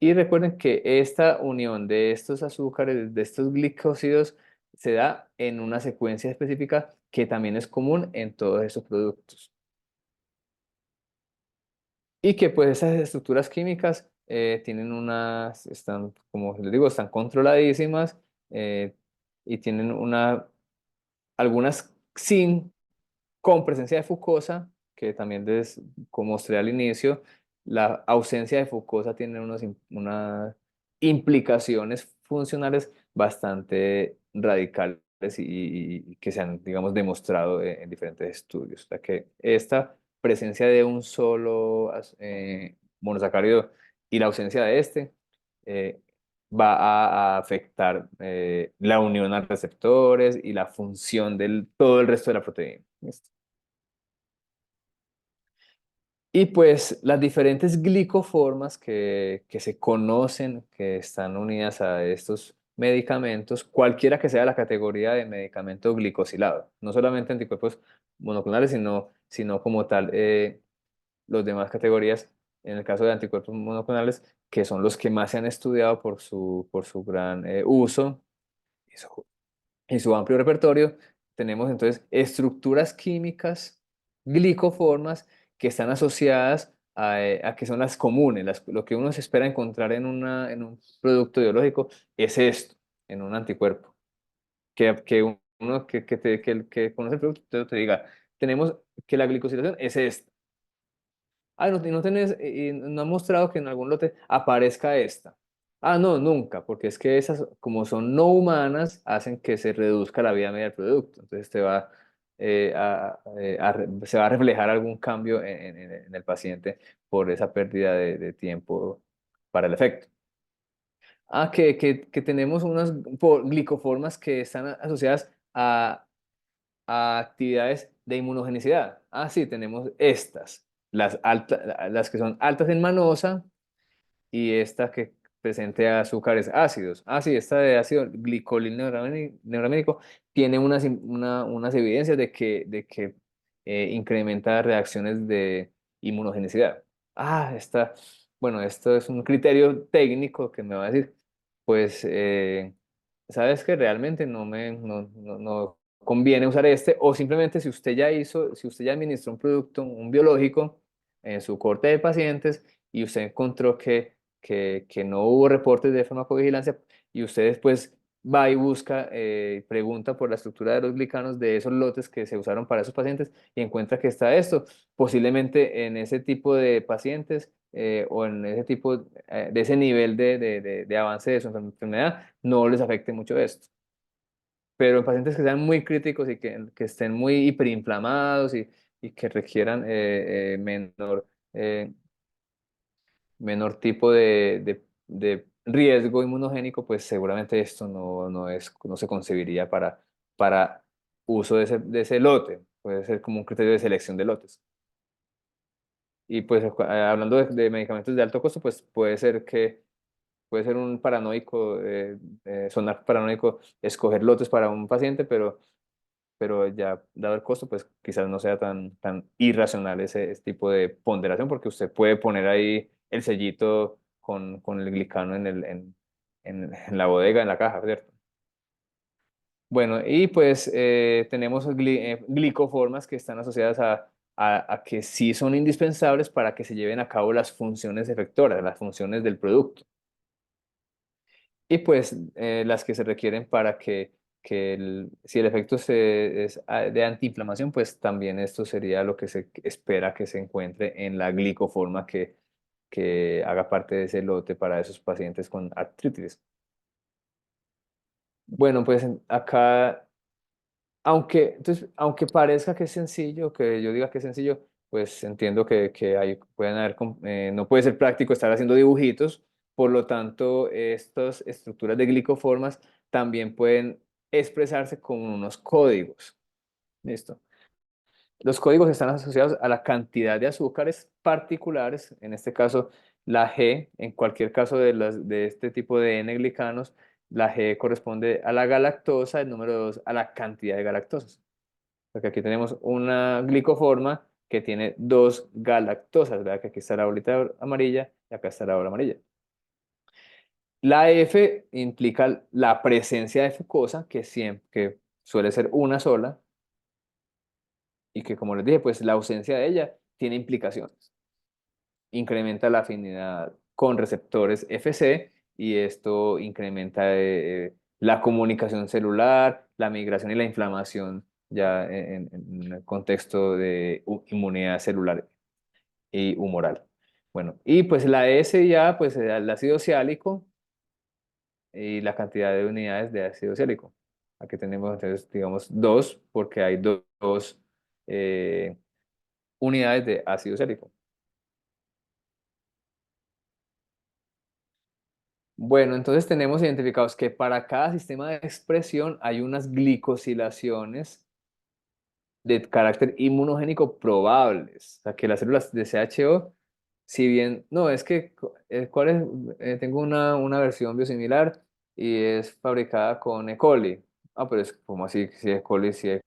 Y recuerden que esta unión de estos azúcares, de estos glicósidos, se da en una secuencia específica que también es común en todos esos productos. Y que pues esas estructuras químicas están, como les digo, están controladísimas eh, y tienen algunas con presencia de fucosa, que también como mostré al inicio, la ausencia de fucosa tiene unas implicaciones funcionales bastante radicales y que se han, digamos, demostrado en diferentes estudios. O sea que esta presencia de un solo monosacárido y la ausencia de este eh, va a afectar la unión a receptores y la función del todo el resto de la proteína. ¿Listo? Y pues las diferentes glicoformas que se conocen, que están unidas a estos medicamentos, cualquiera que sea la categoría de medicamento glicosilado, no solamente anticuerpos monoclonales, sino como tal los demás categorías, en el caso de anticuerpos monoclonales, que son los que más se han estudiado por su gran uso y su amplio repertorio, tenemos entonces estructuras químicas, glicoformas, que están asociadas a que son las comunes, lo que uno se espera encontrar en un producto biológico es esto, en un anticuerpo. Que uno que conoce el producto te diga, tenemos que la glicosilación es esta. Ah, no, y no tenés, y no ha mostrado que en algún lote aparezca esta. Ah, no, nunca, porque es que esas, como son no humanas, hacen que se reduzca la vida media del producto. Entonces se va a reflejar algún cambio en el paciente por esa pérdida de tiempo para el efecto. Ah, que tenemos unas glicoformas que están asociadas a actividades de inmunogenicidad. Ah, sí, tenemos estas, las que son altas en manosa y esta que presente azúcares ácidos. Ah, sí, esta de ácido glicolineuramínico tiene unas evidencias de que incrementa reacciones de inmunogenicidad. Bueno, esto es un criterio técnico que me va a decir, pues, sabes que realmente no conviene usar este, o simplemente si usted ya administró un producto, un biológico, en su corte de pacientes, y usted encontró que no hubo reportes de farmacovigilancia y usted después va y busca, pregunta por la estructura de los glicanos de esos lotes que se usaron para esos pacientes y encuentra que está esto, posiblemente en ese tipo de pacientes o en ese tipo, de ese nivel de avance de su enfermedad, no les afecte mucho esto. Pero en pacientes que sean muy críticos y que estén muy hiperinflamados y que requieran eh, menor tipo de riesgo inmunogénico, pues seguramente esto no se concebiría para uso de ese lote. Puede ser como un criterio de selección de lotes. Y pues hablando de medicamentos de alto costo, pues puede ser un paranoico, sonar paranoico, escoger lotes para un paciente, pero ya dado el costo, pues quizás no sea tan irracional ese tipo de ponderación, porque usted puede poner ahí el sellito con el glicano en la bodega, en la caja, ¿cierto? Bueno, y pues tenemos glicoformas que están asociadas a que sí son indispensables para que se lleven a cabo las funciones efectoras, las funciones del producto. Y pues las que se requieren para si el efecto es de antiinflamación, pues también esto sería lo que se espera que se encuentre en la glicoforma que haga parte de ese lote para esos pacientes con artritis. Bueno, pues acá, aunque parezca que es sencillo, que yo diga que es sencillo, pues entiendo que ahí pueden haber, no puede ser práctico estar haciendo dibujitos, por lo tanto, estas estructuras de glicoformas también pueden expresarse con unos códigos. ¿Listo? Los códigos están asociados a la cantidad de azúcares particulares, en este caso la G, en cualquier caso de este tipo de N-glicanos, la G corresponde a la galactosa, el número 2 a la cantidad de galactosas. Porque aquí tenemos una glicoforma que tiene dos galactosas, ¿verdad? Que aquí está la bolita amarilla y acá está la bola amarilla. La F implica la presencia de fucosa, que suele ser una sola, y que, como les dije, pues la ausencia de ella tiene implicaciones. Incrementa la afinidad con receptores FC y esto incrementa la comunicación celular, la migración y la inflamación ya en el contexto de inmunidad celular y humoral. Bueno, y pues la S ya, pues el ácido ciálico y la cantidad de unidades de ácido ciálico. Aquí tenemos entonces, digamos, dos, porque hay dos eh, unidades de ácido ciálico. Bueno, entonces tenemos identificados que para cada sistema de expresión hay unas glicosilaciones de carácter inmunogénico probables. O sea, que las células de CHO, si bien, no, es que, ¿cuál es? Tengo una versión biosimilar y es fabricada con E. coli. Ah, pero es como así, si E. coli, si E.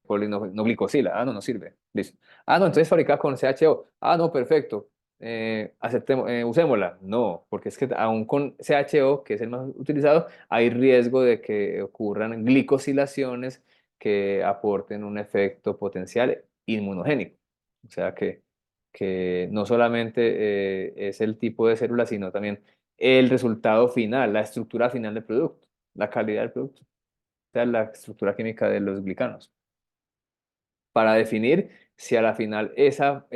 coli no glicosila. Ah, no, no sirve. Listo. Ah, no, entonces fabricada con CHO. Ah, no, perfecto. Usémosla. No, porque es que aún con CHO, que es el más utilizado, hay riesgo de que ocurran glicosilaciones que aporten un efecto potencial inmunogénico. O sea que no solamente es el tipo de célula, sino también el resultado final, la estructura final del producto, la calidad del producto, o sea, la estructura química de los glicanos para definir si a la final esa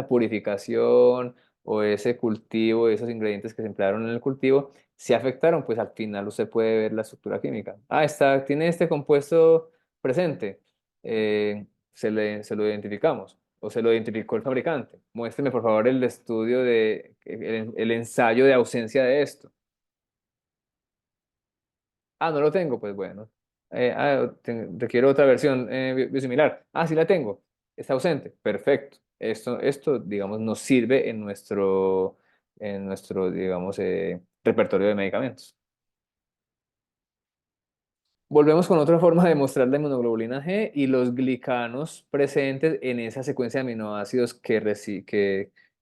purificación o ese cultivo, esos ingredientes que se emplearon en el cultivo, si afectaron, pues al final usted puede ver la estructura química. Ah, tiene este compuesto presente, se lo identificamos o se lo identificó el fabricante. Muéstreme por favor el estudio el ensayo de ausencia de esto. Ah, no lo tengo, pues bueno. Requiero otra versión biosimilar. Ah, sí la tengo. Está ausente. Perfecto. Esto, digamos, nos sirve en nuestro, digamos, repertorio de medicamentos. Volvemos con otra forma de mostrar la inmunoglobulina G y los glicanos presentes en esa secuencia de aminoácidos que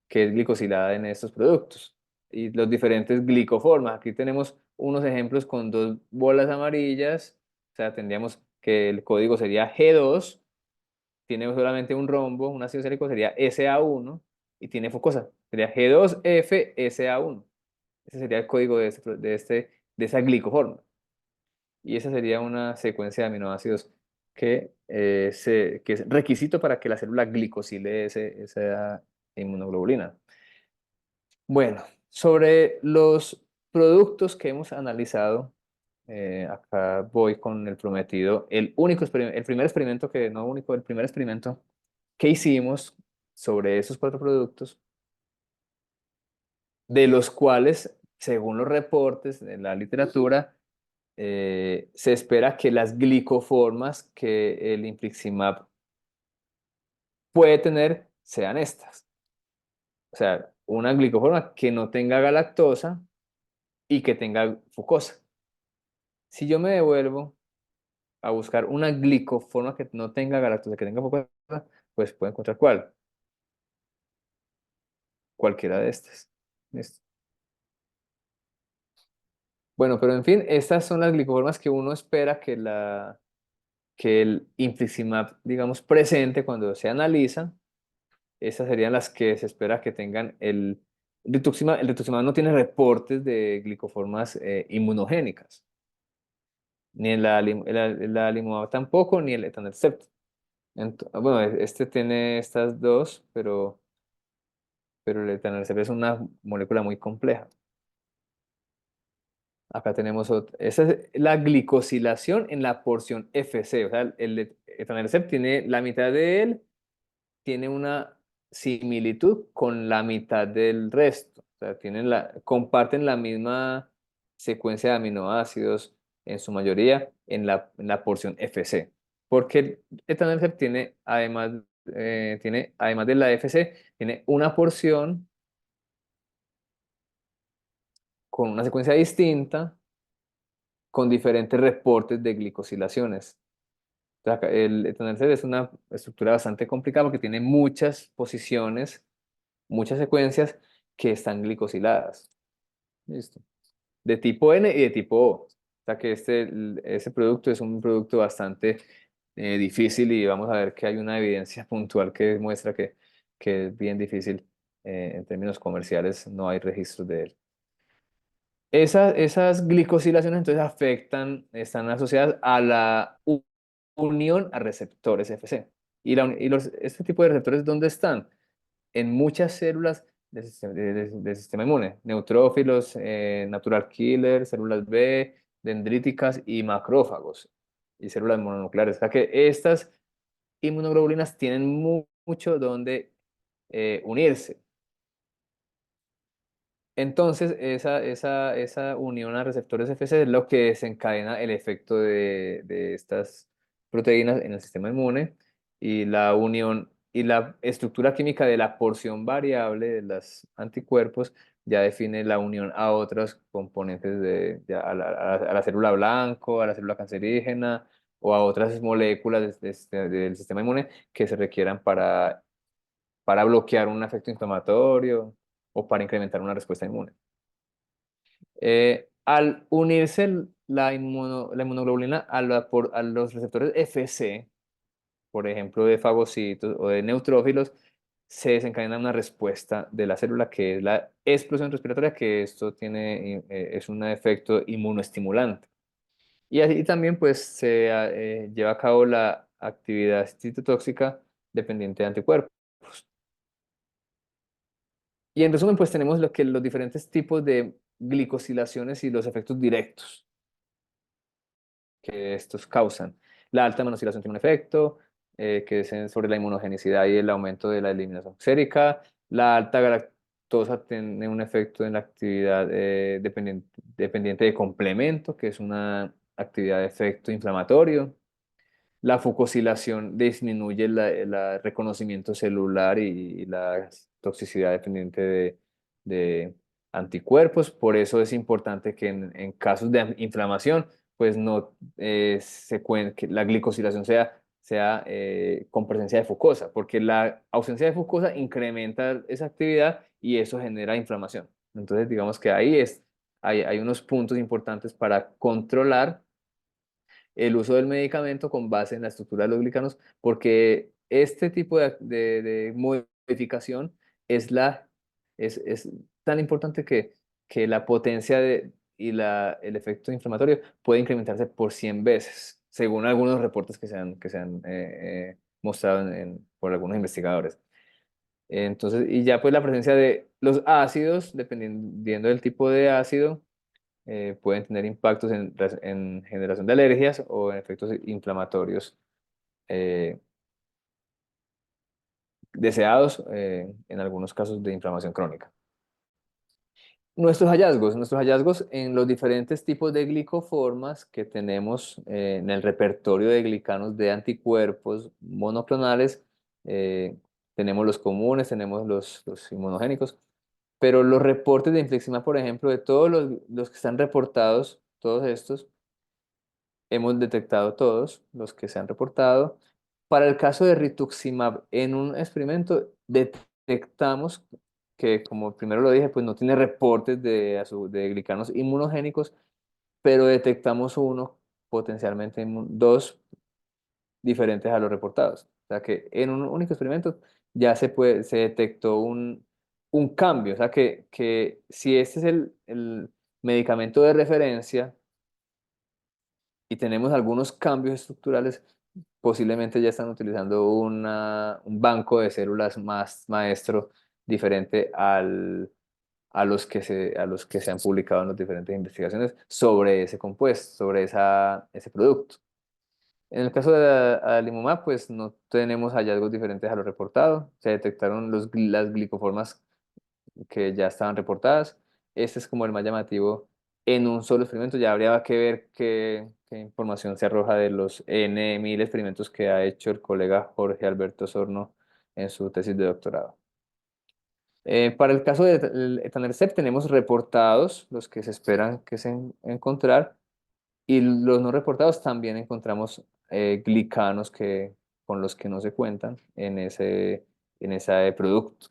es glicosilada en estos productos. Y los diferentes glicoformas. Aquí tenemos unos ejemplos con dos bolas amarillas. O sea, tendríamos que el código sería G2, tiene solamente un rombo, un ácido cílico sería SA1 y tiene fucosa. Sería G2FSA1. Ese sería el código de esa glicoforma. Y esa sería una secuencia de aminoácidos que es requisito para que la célula glicosile esa inmunoglobulina. Bueno, sobre los productos que hemos analizado, acá voy con el prometido. El primer experimento que, no único, el primer experimento que hicimos sobre esos 4 productos, de los cuales, según los reportes de la literatura, se espera que las glicoformas que el infliximab puede tener sean estas. O sea, una glicoforma que no tenga galactosa y que tenga fucosa. Si yo me devuelvo a buscar una glicoforma que no tenga galactosa, que tenga fucosa, pues puedo encontrar cuál. Cualquiera de estas. ¿Listo? Bueno, pero en fin, estas son las glicoformas que uno espera que el infliximab, digamos, presente cuando se analiza. Esas serían las que se espera que tengan el rituximab no tiene reportes de glicoformas inmunogénicas, ni el adalimumab tampoco, ni el etanercept. Bueno, este tiene estas dos, pero el etanercept es una molécula muy compleja. Acá tenemos otra. Esa es la glicosilación en la porción FC. O sea, el etanercept tiene la mitad de él, tiene una similitud con la mitad del resto. O sea, comparten la misma secuencia de aminoácidos en su mayoría en la porción FC. Porque el etanercept tiene, además de la FC, tiene una porción con una secuencia distinta, con diferentes reportes de glicosilaciones. El etanercept es una estructura bastante complicada porque tiene muchas posiciones, muchas secuencias que están glicosiladas. Listo. De tipo N y de tipo O. O sea que ese producto es un producto bastante difícil y vamos a ver que hay una evidencia puntual que demuestra que es bien difícil en términos comerciales, no hay registros de él. Esas glicosilaciones entonces están asociadas a la unión a receptores FC. Este tipo de receptores, ¿dónde están? En muchas células del sistema inmune, neutrófilos, natural killer, células B, dendríticas y macrófagos y células mononucleares. O sea que estas inmunoglobulinas tienen mucho donde unirse. Entonces, esa unión a receptores FC es lo que desencadena el efecto de estas proteínas en el sistema inmune y la unión y la estructura química de la porción variable de los anticuerpos ya define la unión a otros componentes a la célula blanco, a la célula cancerígena o a otras moléculas del sistema inmune que se requieran para bloquear un efecto inflamatorio o para incrementar una respuesta inmune. Al unirse la inmunoglobulina a los receptores FC, por ejemplo, de fagocitos o de neutrófilos, se desencadena una respuesta de la célula que es la explosión respiratoria, que esto es un efecto inmunoestimulante. Y así también pues se lleva a cabo la actividad citotóxica dependiente de anticuerpos. Y en resumen, pues tenemos los diferentes tipos de glicosilaciones y los efectos directos que estos causan. La alta monosilación tiene un efecto, que es sobre la inmunogenicidad y el aumento de la eliminación sérica. La alta galactosa tiene un efecto en la actividad dependiente de complemento, que es una actividad de efecto inflamatorio. La fucosilación disminuye el reconocimiento celular y la toxicidad dependiente de anticuerpos. Por eso es importante que en casos de inflamación, pues no que la glicosilación sea con presencia de fucosa, porque la ausencia de fucosa incrementa esa actividad y eso genera inflamación. Entonces, digamos que hay unos puntos importantes para controlar el uso del medicamento con base en la estructura de los glicanos, porque este tipo de modificación es es tan importante que la potencia el efecto inflamatorio puede incrementarse por 100 veces, según algunos reportes que se han mostrado por algunos investigadores. Entonces, y ya pues la presencia de los ácidos, dependiendo del tipo de ácido, pueden tener impactos en generación de alergias o en efectos inflamatorios eh, deseados, en algunos casos de inflamación crónica. Nuestros hallazgos en los diferentes tipos de glicoformas que tenemos en el repertorio de glicanos de anticuerpos monoclonales, eh, tenemos los comunes, tenemos los inmunogénicos, pero los reportes de infliximab, por ejemplo, de todos los que están reportados, todos estos, hemos detectado todos los que se han reportado. Para el caso de rituximab, en un experimento detectamos que, como primero lo dije, pues no tiene reportes de glicanos inmunogénicos, pero detectamos uno, potencialmente dos diferentes a los reportados. O sea que en un único experimento ya se detectó un cambio. O sea que si este es el medicamento de referencia, y tenemos algunos cambios estructurales, posiblemente ya están utilizando un banco de células más maestro diferente a los que se han publicado en las diferentes investigaciones sobre ese compuesto, sobre ese producto. En el caso de adalimumab, pues no tenemos hallazgos diferentes a lo reportado. Se detectaron las glicoformas que ya estaban reportadas. Este es como el más llamativo en un solo experimento. Ya habría que ver qué información se arroja de los N.000 experimentos que ha hecho el colega Jorge Alberto Sorno en su tesis de doctorado. Para el caso del etanercept tenemos reportados los que se esperan que se encontrar, y los no reportados también encontramos glicanos con los que no se cuentan en ese producto.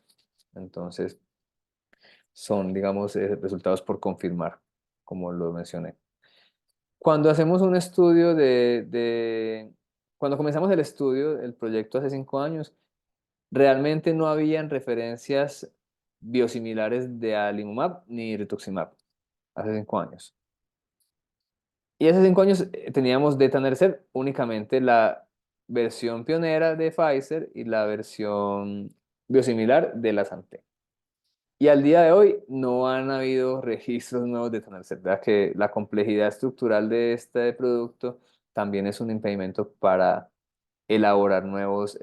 Entonces, son, digamos, resultados por confirmar, como lo mencioné. Cuando hacemos un estudio cuando comenzamos el estudio, el proyecto hace 5 años, realmente no habían referencias biosimilares de adalimumab ni rituximab, hace 5 años. Y hace 5 años teníamos de etanercept únicamente la versión pionera de Pfizer y la versión biosimilar de la Santé. Y al día de hoy no han habido registros nuevos de etanercept, ¿verdad? Que la complejidad estructural de este producto también es un impedimento para elaborar nuevas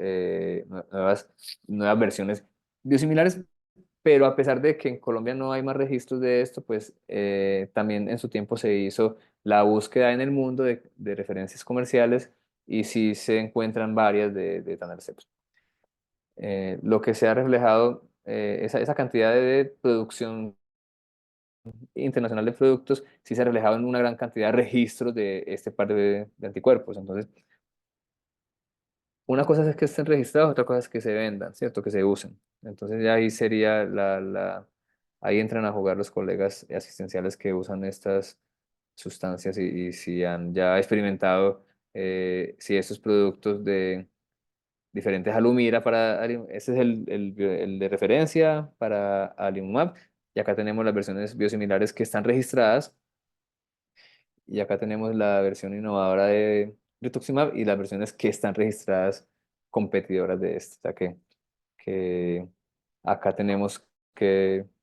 versiones biosimilares, pero a pesar de que en Colombia no hay más registros de esto, pues también en su tiempo se hizo la búsqueda en el mundo de referencias comerciales, y sí se encuentran varias de etanercept. Lo que se ha reflejado, esa cantidad de producción internacional de productos, sí se ha reflejado en una gran cantidad de registros de este par de anticuerpos. Entonces, una cosa es que estén registrados, otra cosa es que se vendan, ¿cierto? Que se usen. Entonces ya ahí sería ahí entran a jugar los colegas asistenciales que usan estas sustancias, y si han ya experimentado si estos productos de diferentes a Lumira ese es el de referencia para Alimumab, y acá tenemos las versiones biosimilares que están registradas, y acá tenemos la versión innovadora de rituximab y las versiones que están registradas competidoras de este. O sea que acá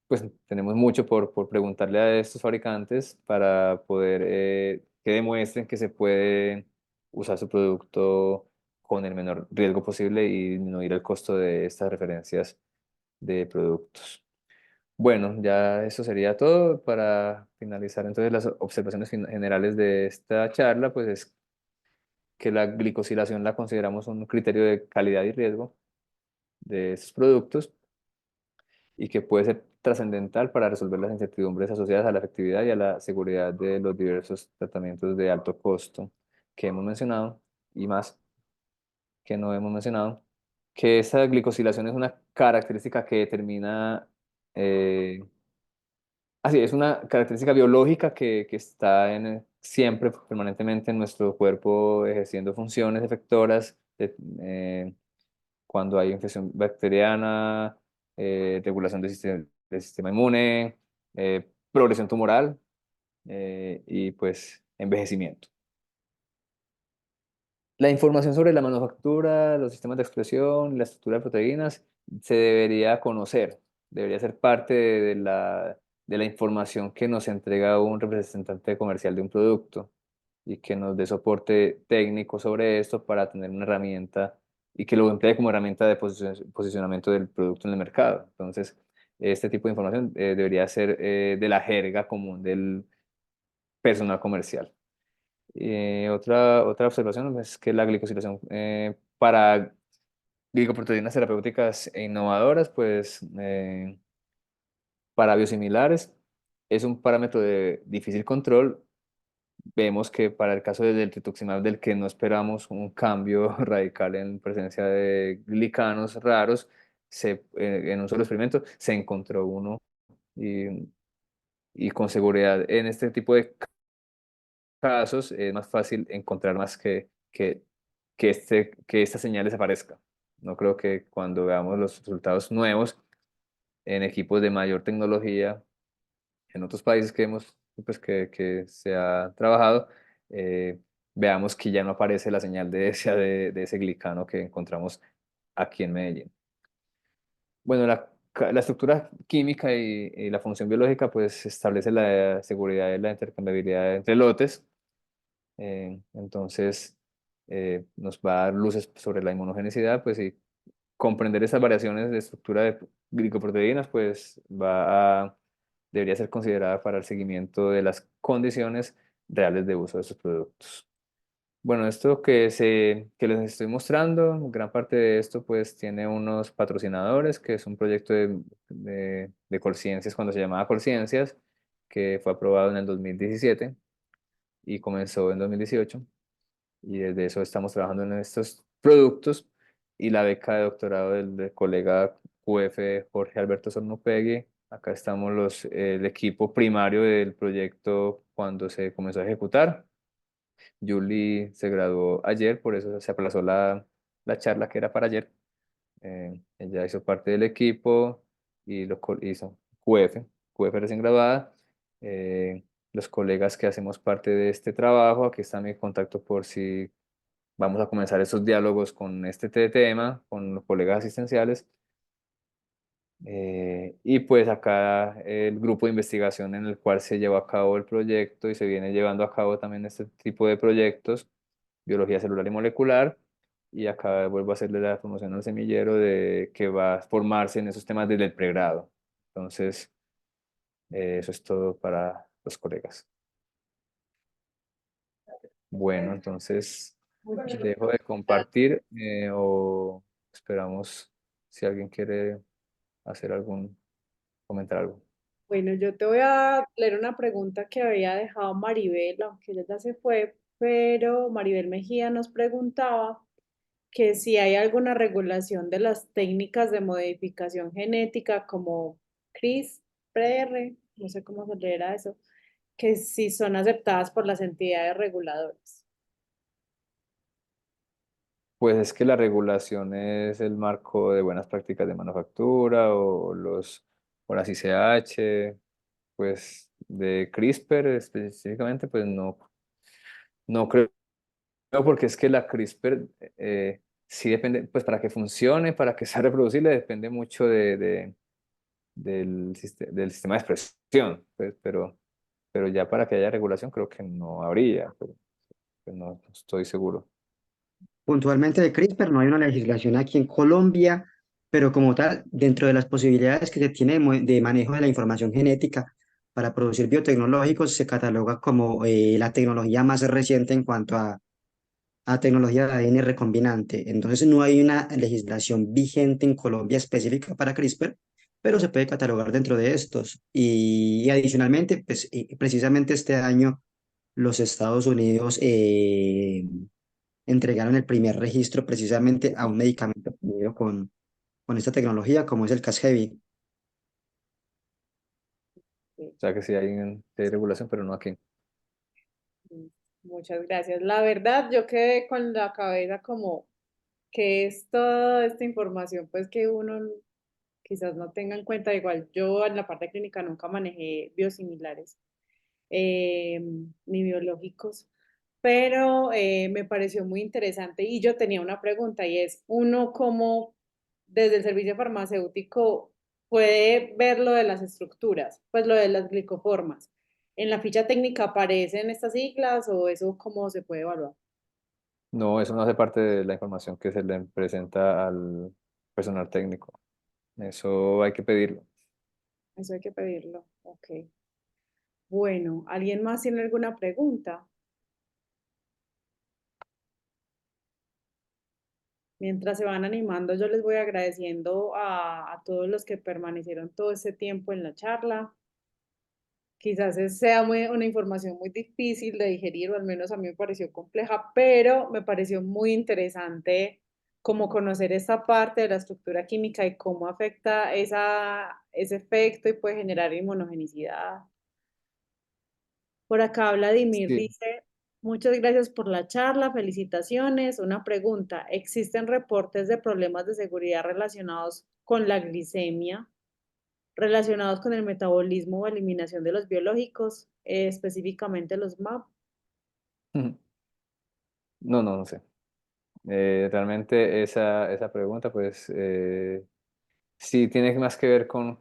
pues tenemos mucho por preguntarle a estos fabricantes para poder que demuestren que se puede usar su producto con el menor riesgo posible y disminuir el costo de estas referencias de productos. Bueno, ya eso sería todo. Para finalizar, entonces, las observaciones generales de esta charla, pues es que la glicosilación la consideramos un criterio de calidad y riesgo de estos productos, y que puede ser trascendental para resolver las incertidumbres asociadas a la efectividad y a la seguridad de los diversos tratamientos de alto costo que hemos mencionado, y más que no hemos mencionado, que esa glicosilación es una característica que determina así, es una característica biológica que está siempre, permanentemente en nuestro cuerpo, ejerciendo funciones efectoras cuando hay infección bacteriana, regulación del sistema del sistema inmune, progresión tumoral y pues envejecimiento. La información sobre la manufactura, los sistemas de expresión, la estructura de proteínas se debería conocer, debería ser parte de la información que nos entrega un representante comercial de un producto y que nos dé soporte técnico sobre esto para tener una herramienta y que lo emplee como herramienta de posicionamiento del producto en el mercado. Entonces, este tipo de información debería ser de la jerga común del personal comercial. Otra observación es que la glicosilación para glicoproteínas terapéuticas e innovadoras, pues para biosimilares es un parámetro de difícil control. Vemos que para el caso del rituximab, del que no esperamos un cambio radical en presencia de glicanos raros, en un solo experimento se encontró uno y, y con seguridad en este tipo de casos es más fácil encontrar más que esta señal desaparezca. No creo que cuando veamos los resultados nuevos en equipos de mayor tecnología, en otros países que hemos, pues que se ha trabajado, eh, veamos que ya no aparece la señal de ese glicano que encontramos aquí en Medellín. Bueno, la estructura química y la función biológica pues establece la seguridad y la intercambiabilidad entre lotes. Entonces, nos va a dar luces sobre la inmunogenicidad, pues y comprender esas variaciones de estructura de glicoproteínas, pues debería ser considerada para el seguimiento de las condiciones reales de uso de estos productos. Bueno, esto que les estoy mostrando, gran parte de esto pues tiene unos patrocinadores, que es un proyecto de Colciencias cuando se llamaba Colciencias, que fue aprobado en el 2017 y comenzó en 2018 y desde eso estamos trabajando en estos productos y la beca de doctorado del colega QF Jorge Alberto Sornupegui. Acá estamos el equipo primario del proyecto cuando se comenzó a ejecutar. Julie se graduó ayer, por eso se aplazó la charla que era para ayer. Ella hizo parte del equipo y hizo QF recién graduada. Los colegas que hacemos parte de este trabajo, aquí está mi contacto por si vamos a comenzar esos diálogos con este tema, con los colegas asistenciales. Y pues acá el grupo de investigación en el cual se llevó a cabo el proyecto y se viene llevando a cabo también este tipo de proyectos, biología celular y molecular. Y acá vuelvo a hacerle la promoción al semillero de que va a formarse en esos temas desde el pregrado. Entonces, eso es todo para los colegas. Bueno, entonces dejo de compartir o esperamos si alguien quiere hacer comentar algo. Bueno, yo te voy a leer una pregunta que había dejado Maribel, aunque ella ya se fue, pero Maribel Mejía nos preguntaba que si hay alguna regulación de las técnicas de modificación genética como CRISPR, no sé cómo se leerá eso, que si son aceptadas por las entidades reguladoras. Pues es que la regulación es el marco de buenas prácticas de manufactura o las ICH, pues de CRISPR específicamente, pues no creo, porque es que la CRISPR sí depende, pues para que funcione, para que sea reproducible, depende mucho del sistema de expresión, pues, pero ya para que haya regulación creo que no habría, pero no estoy seguro. Puntualmente de CRISPR no hay una legislación aquí en Colombia, pero como tal, dentro de las posibilidades que se tiene de manejo de la información genética para producir biotecnológicos, se cataloga como la tecnología más reciente en cuanto a tecnología de ADN recombinante. Entonces no hay una legislación vigente en Colombia específica para CRISPR, pero se puede catalogar dentro de estos. Y adicionalmente, pues precisamente este año los Estados Unidos entregaron el primer registro precisamente a un medicamento obtenido con esta tecnología, como es el Casgevy. Sí, O sea que sí hay regulación, pero no aquí. mm, muchas gracias. La verdad, yo quedé con la cabeza como que es toda esta información, pues que uno quizás no tenga en cuenta, igual yo en la parte clínica nunca manejé biosimilares ni biológicos, pero me pareció muy interesante y yo tenía una pregunta y es, uno cómo desde el servicio farmacéutico puede ver lo de las estructuras, pues lo de las glicoformas. ¿En la ficha técnica aparecen estas siglas o eso cómo se puede evaluar? No, eso no hace parte de la información que se le presenta al personal técnico. Eso hay que pedirlo. Eso hay que pedirlo. Ok. Bueno, ¿alguien más tiene alguna pregunta? Mientras se van animando, yo les voy agradeciendo a todos los que permanecieron todo este tiempo en la charla. Quizás sea una información muy difícil de digerir, o al menos a mí me pareció compleja, pero me pareció muy interesante como conocer esta parte de la estructura química y cómo afecta ese efecto y puede generar inmunogenicidad. Por acá Vladimir Sí. dice, muchas gracias por la charla, felicitaciones. Una pregunta, ¿existen reportes de problemas de seguridad relacionados con la glicemia, relacionados con el metabolismo o eliminación de los biológicos, específicamente los MAP? No, no, no sé. Realmente esa pregunta, pues, sí tiene más que ver con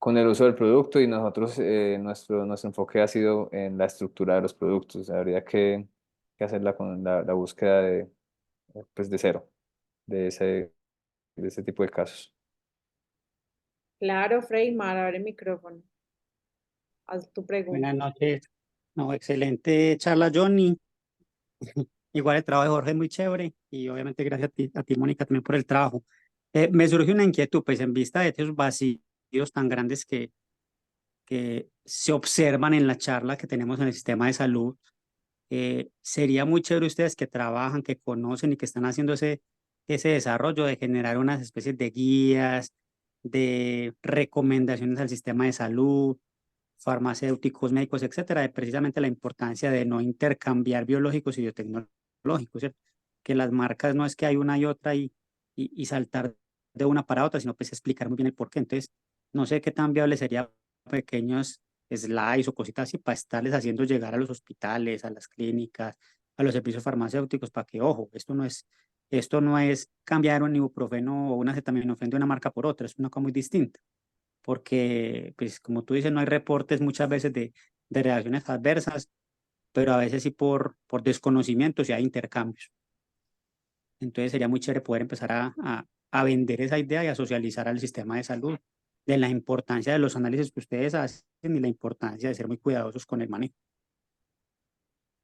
con el uso del producto y nosotros, nuestro enfoque ha sido en la estructura de los productos. Habría que hacerla con la búsqueda pues, de cero, de ese tipo de casos. Claro, Freymar, abre el micrófono. Haz tu Buenas pregunta. noches. No, excelente charla, Johnny. Igual el trabajo de Jorge es muy chévere y obviamente gracias a ti, Mónica, también por el trabajo. Me surge una inquietud, pues en vista de esos vacíos tan grandes que se observan en la charla que tenemos en el sistema de salud, sería muy chévere ustedes que trabajan, que conocen y que están haciendo ese desarrollo de generar unas especies de guías, de recomendaciones al sistema de salud, farmacéuticos, médicos, etcétera, de precisamente la importancia de no intercambiar biológicos y biotecnológicos, ¿cierto? Que las marcas no es que hay una y otra y saltar de una para otra, sino pues explicar muy bien el porqué. Entonces, no sé qué tan viable sería pequeños slides o cositas así para estarles haciendo llegar a los hospitales, a las clínicas, a los servicios farmacéuticos, para que, ojo, esto no es cambiar un ibuprofeno o una acetaminofén de una marca por otra, es una cosa muy distinta porque, pues, como tú dices, no hay reportes muchas veces de reacciones adversas, pero a veces sí por desconocimiento sí hay intercambios. Entonces sería muy chévere poder empezar a vender esa idea y a socializar al sistema de salud de la importancia de los análisis que ustedes hacen y la importancia de ser muy cuidadosos con el manejo.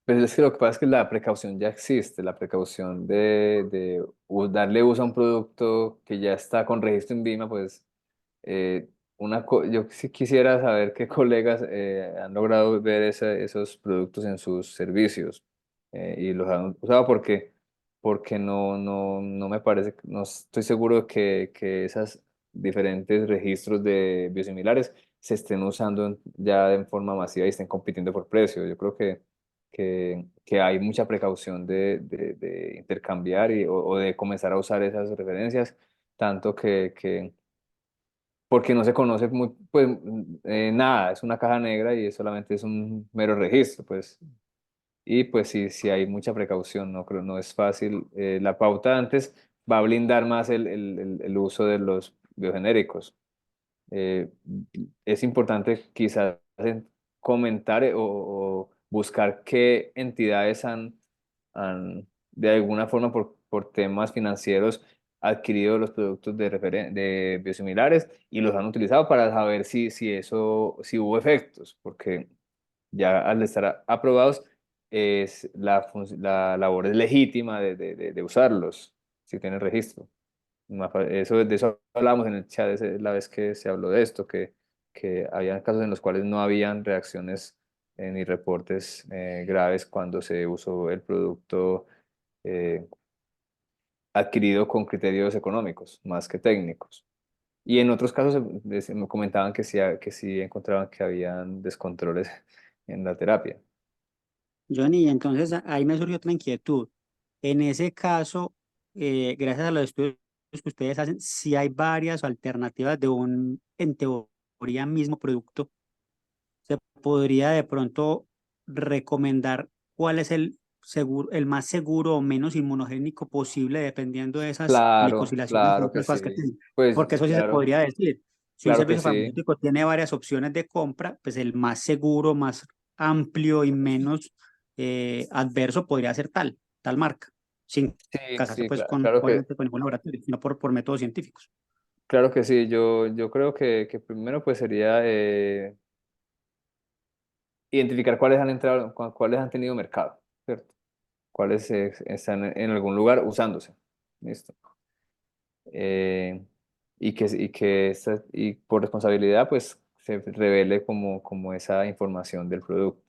Pues es que lo que pasa es que la precaución ya existe, la precaución de darle uso a un producto que ya está con registro en VIMA, pues yo sí quisiera saber qué colegas han logrado ver esos productos en sus servicios y los han usado porque no me parece, no estoy seguro de que esos diferentes registros de biosimilares se estén usando ya en forma masiva y estén compitiendo por precio. Yo creo que hay mucha precaución de intercambiar o de comenzar a usar esas referencias, tanto porque no se conoce muy, pues, nada, es una caja negra y solamente es un mero registro, pues. Y pues sí, sí hay mucha precaución, no creo, no es fácil. La pauta antes va a blindar más el uso de los biogenéricos. Eh, es importante quizás comentar o buscar qué entidades han de alguna forma por temas financieros adquirido los productos de biosimilares y los han utilizado para saber si hubo efectos, porque ya al estar aprobados la labor es legítima de usarlos, si tienen registro. De eso hablábamos en el chat la vez que se habló de esto, que había casos en los cuales no habían reacciones ni reportes graves cuando se usó el producto eh, adquirido con criterios económicos más que técnicos. Y en otros casos me comentaban que sí encontraban que habían descontroles en la terapia. Johnny, entonces ahí me surgió otra inquietud. En ese caso, gracias a los estudios que ustedes hacen, si hay varias alternativas de un, en teoría, mismo producto, se podría de pronto recomendar cuál es el seguro, el más seguro o menos inmunogénico posible, dependiendo de esas Claro, glicosilaciones y claro que otras cosas que sí. tienen. Pues Porque eso sí se claro, podría decir. Si un claro que servicio sí. farmacéutico tiene varias opciones de compra, pues el más seguro, más amplio y menos adverso podría ser tal marca, sin Sí, casarse sí, pues con, claro que, obviamente, con ningún laboratorio, sino por métodos científicos. claro que sí. Yo creo que primero pues sería identificar cuáles han entrado, cuáles han tenido mercado, ¿cierto? Cuáles están en algún lugar usándose. ¿Listo? Eh, y por responsabilidad pues se revele como esa información del producto.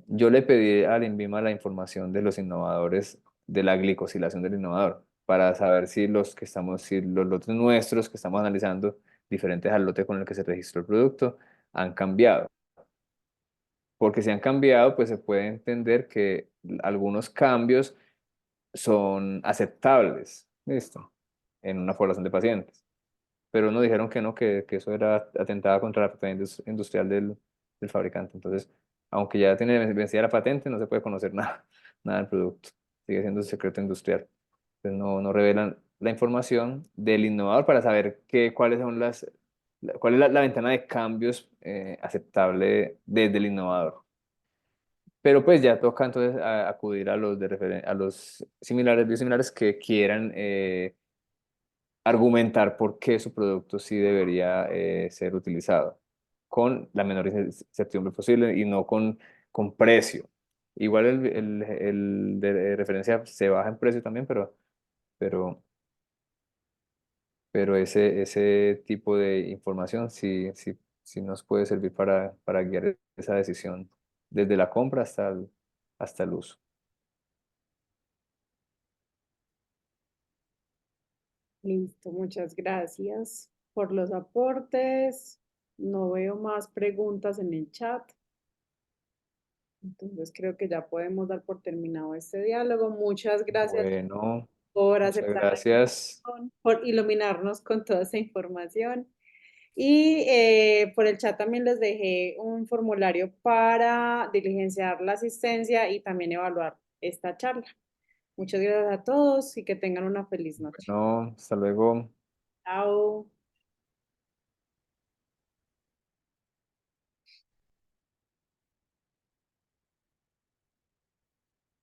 Yo le pedí al INVIMA la información de los innovadores de la glicosilación del innovador para saber si los lotes nuestros que estamos analizando, diferentes al lote con el que se registró el producto, han cambiado. Porque si han cambiado, pues se puede entender que algunos cambios son aceptables, ¿listo? En una población de pacientes. Pero no dijeron que no, que eso era atentaba contra la propiedad industrial del fabricante. Entonces, aunque ya tiene vencida la patente, no se puede conocer nada, nada del producto. Sigue siendo un secreto industrial. Entonces, no revelan la información del innovador para saber cuáles son cuál es la ventana de cambios aceptable desde el innovador. Pero pues ya toca entonces acudir a a los similares, biosimilares que quieran argumentar por qué su producto sí debería ser utilizado con la menor incertidumbre posible y no con precio. Igual el de referencia se baja en precio también, pero, pero ese tipo de información sí nos puede servir para guiar esa decisión desde la compra hasta el uso. Listo, muchas gracias por los aportes. No veo más preguntas en el chat. Entonces creo que ya podemos dar por terminado este diálogo. Muchas gracias Bueno, por muchas aceptar la gracias. invitación, por iluminarnos con toda esa información. Y por el chat también les dejé un formulario para diligenciar la asistencia y también evaluar esta charla. Muchas gracias a todos y que tengan una feliz noche. Bueno, hasta luego. Chao.